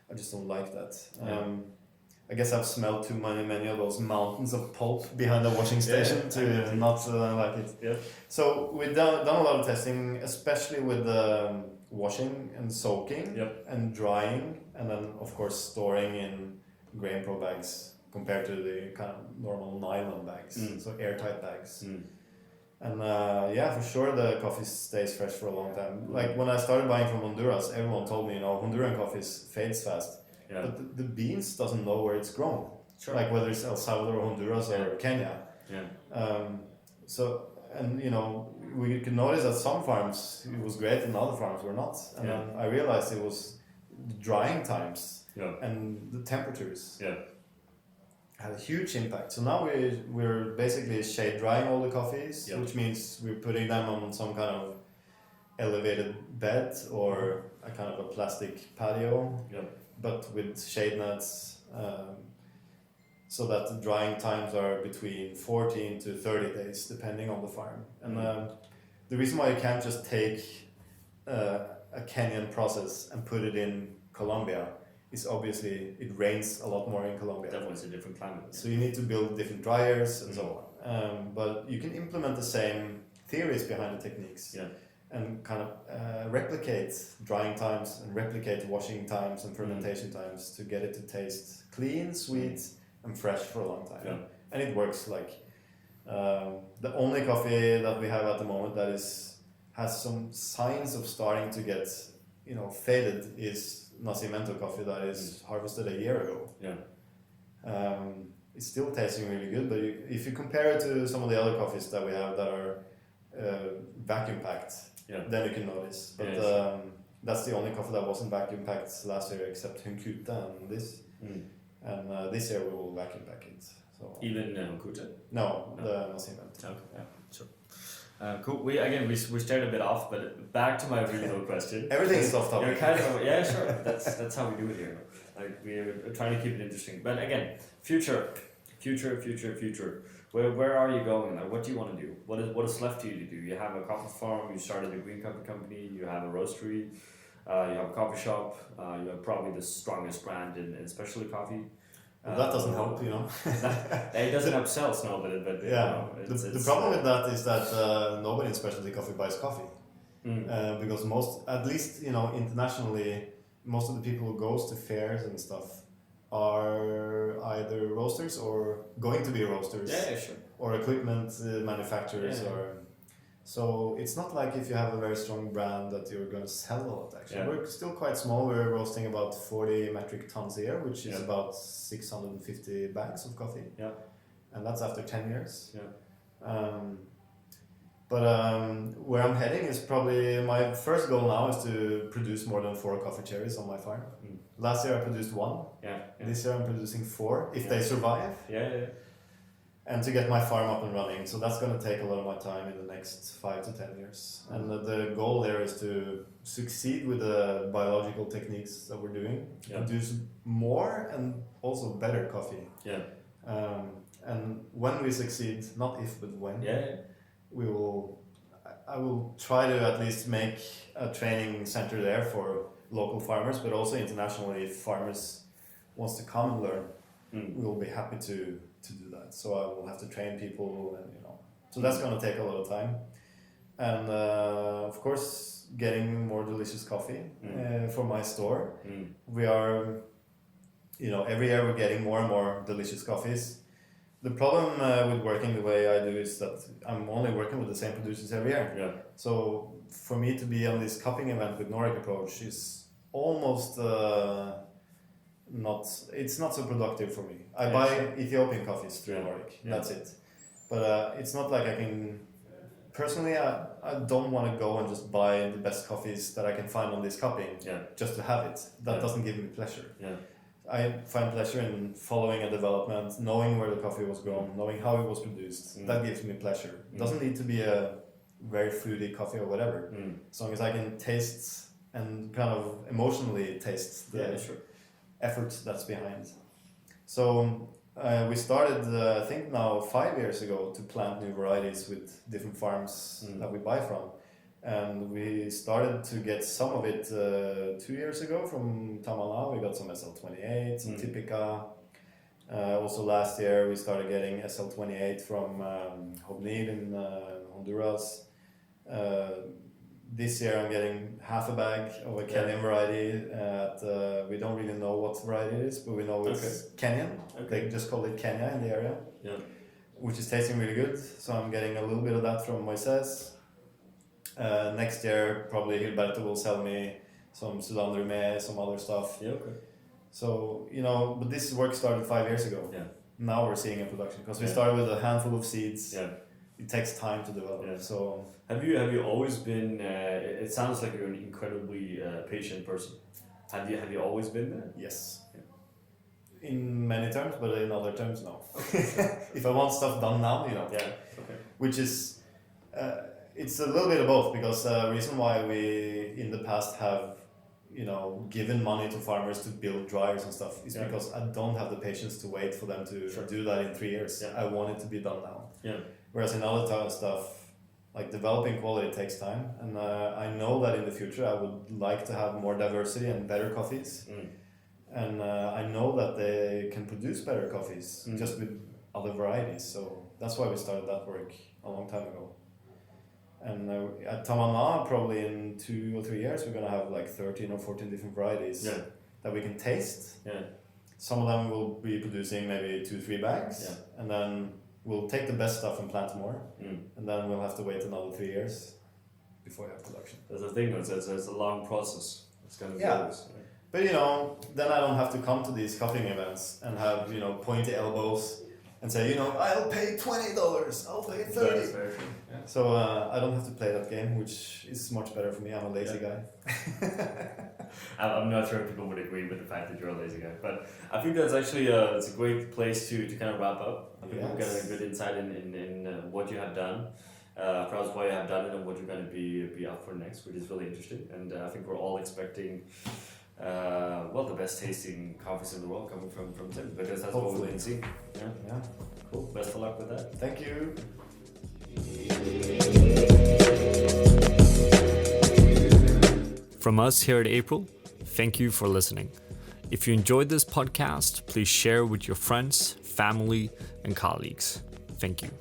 I just don't like that. I guess I've smelled too many of those mountains of pulp behind the washing station to not like it. So we've done a lot of testing, especially with washing and soaking and drying, and then of course storing in grain pro bags compared to the kind of normal nylon bags, so airtight bags. And for sure the coffee stays fresh for a long time. Like when I started buying from Honduras, everyone told me, Honduran coffee fades fast. But the beans doesn't know where it's grown. Like whether it's El Salvador or Honduras or Kenya. We could notice that some farms it was great and other farms were not. And then I realized it was the drying times and the temperatures had a huge impact. So now we're basically shade drying all the coffees, which means we're putting them on some kind of elevated bed or a kind of a plastic patio, but with shade nets, so that the drying times are between 14 to 30 days, depending on the farm. And the reason why you can't just take a Kenyan process and put it in Colombia is obviously it rains a lot more in Colombia. Definitely, it's a different climate. So you need to build different dryers and so on. But you can implement the same theories behind the techniques and kind of replicate drying times and replicate washing times and fermentation times to get it to taste clean, sweet, and fresh for a long time. And it works. Like the only coffee that we have at the moment that has some signs of starting to get faded is Nacimiento coffee that is harvested a year ago. It's still tasting really good, but if you compare it to some of the other coffees that we have that are vacuum packed, then you can notice. But that's the only coffee that wasn't vacuum packed last year, except Hunkuta and this. And this year we will vacuum pack it. So even Hunkuta? No, the Nacimiento. Okay, sure. Cool. We started a bit off, but back to my original question. Everything is off topic. Sure. That's how we do it here. Like we're trying to keep it interesting. But again, future. Where are you going? Like, what do you want to do? What is left to you to do? You have a coffee farm. You started a green coffee company. You have a roastery. You have a coffee shop. You have probably the strongest brand in specialty coffee. That doesn't help, It doesn't help sales, no, but the problem with that is that nobody in specialty coffee buys coffee, because at least internationally, most of the people who goes to fairs and stuff are either roasters or going to be roasters, or equipment manufacturers, so it's not like if you have a very strong brand that you're going to sell a lot. Actually, we're still quite small. We're roasting about 40 metric tons a year, which is about 650 bags of coffee. And that's after 10 years. But where I'm heading is probably my first goal now is to produce more than 4 coffee cherries on my farm. Last year I produced 1. This year I'm producing 4 if they survive. And to get my farm up and running. So that's going to take a lot of my time in the next 5 to 10 years. And the goal there is to succeed with the biological techniques that we're doing, produce more and also better coffee. And when we succeed, not if but when, Yeah. we will. I will try to at least make a training center there for local farmers, but also internationally, if farmers wants to come and learn, we will be happy to do that. So I will have to train people, and so that's going to take a lot of time, and of course, getting more delicious coffee for my store. We are, every year we're getting more and more delicious coffees. The problem with working the way I do is that I'm only working with the same producers every year. Yeah. So for me to be on this cupping event with Nordic approach is almost it's not so productive for me. I buy Ethiopian coffees through Nordic. That's it. But it's not like I can. Personally, I don't want to go and just buy the best coffees that I can find on this cupping just to have it. That doesn't give me pleasure. Yeah. I find pleasure in following a development, knowing where the coffee was grown, knowing how it was produced. That gives me pleasure. It doesn't need to be a very fruity coffee or whatever. As long as I can taste and kind of emotionally taste the effort that's behind. So we started, I think now 5 years ago, to plant new varieties with different farms that we buy from. And we started to get some of it 2 years ago from Tamala. We got some SL28, some Typica. Also last year we started getting SL28 from Hobnid in Honduras. This year I'm getting half a bag of a Kenyan variety. We don't really know what variety it is, but we know it's Kenyan. They just call it Kenya in the area, which is tasting really good. So I'm getting a little bit of that from Moises. Next year, probably Hilberto will sell me some Sudan Rumé, some other stuff. Yeah, okay. So, but this work started 5 years ago. Yeah. Now we're seeing a production because we started with a handful of seeds. Yeah. It takes time to develop. Yeah. So, have you always been? It sounds like you're an incredibly patient person. Have you always been there? yes. Yeah. In many terms, but in other terms, no. If I want stuff done now, Yeah. Okay. Which is. It's a little bit of both, because the reason why we in the past have given money to farmers to build dryers and stuff is because I don't have the patience to wait for them to do that in 3 years. I want it to be done now. Whereas in other type of stuff, like developing quality takes time, and I know that in the future I would like to have more diversity and better coffees, and I know that they can produce better coffees just with other varieties. So that's why we started that work a long time ago. And at Tamana, probably in 2 or 3 years, we're going to have like 13 or 14 different varieties that we can taste. Some of them will be producing maybe 2-3 bags, and then we'll take the best stuff and plant more, and then we'll have to wait another 3 years before we have production. That's the thing, it's a long process. It's going to be But then I don't have to come to these cupping events and have pointy elbows and say, I'll pay $20, I'll pay $30. So I don't have to play that game, which is much better for me. I'm a lazy guy. I'm not sure if people would agree with the fact that you're a lazy guy, but I think that's actually it's a great place to kind of wrap up. I think we've got a good insight in what you have done, perhaps why you have done it, and what you're going to be up for next, which is really interesting. And I think we're all expecting the best tasting coffees in the world coming from Tim, because that's what we've been seeing. Yeah. Cool. Best of luck with that. Thank you. From us here at April, thank you for listening. If you enjoyed this podcast, please share with your friends, family, and colleagues. Thank you.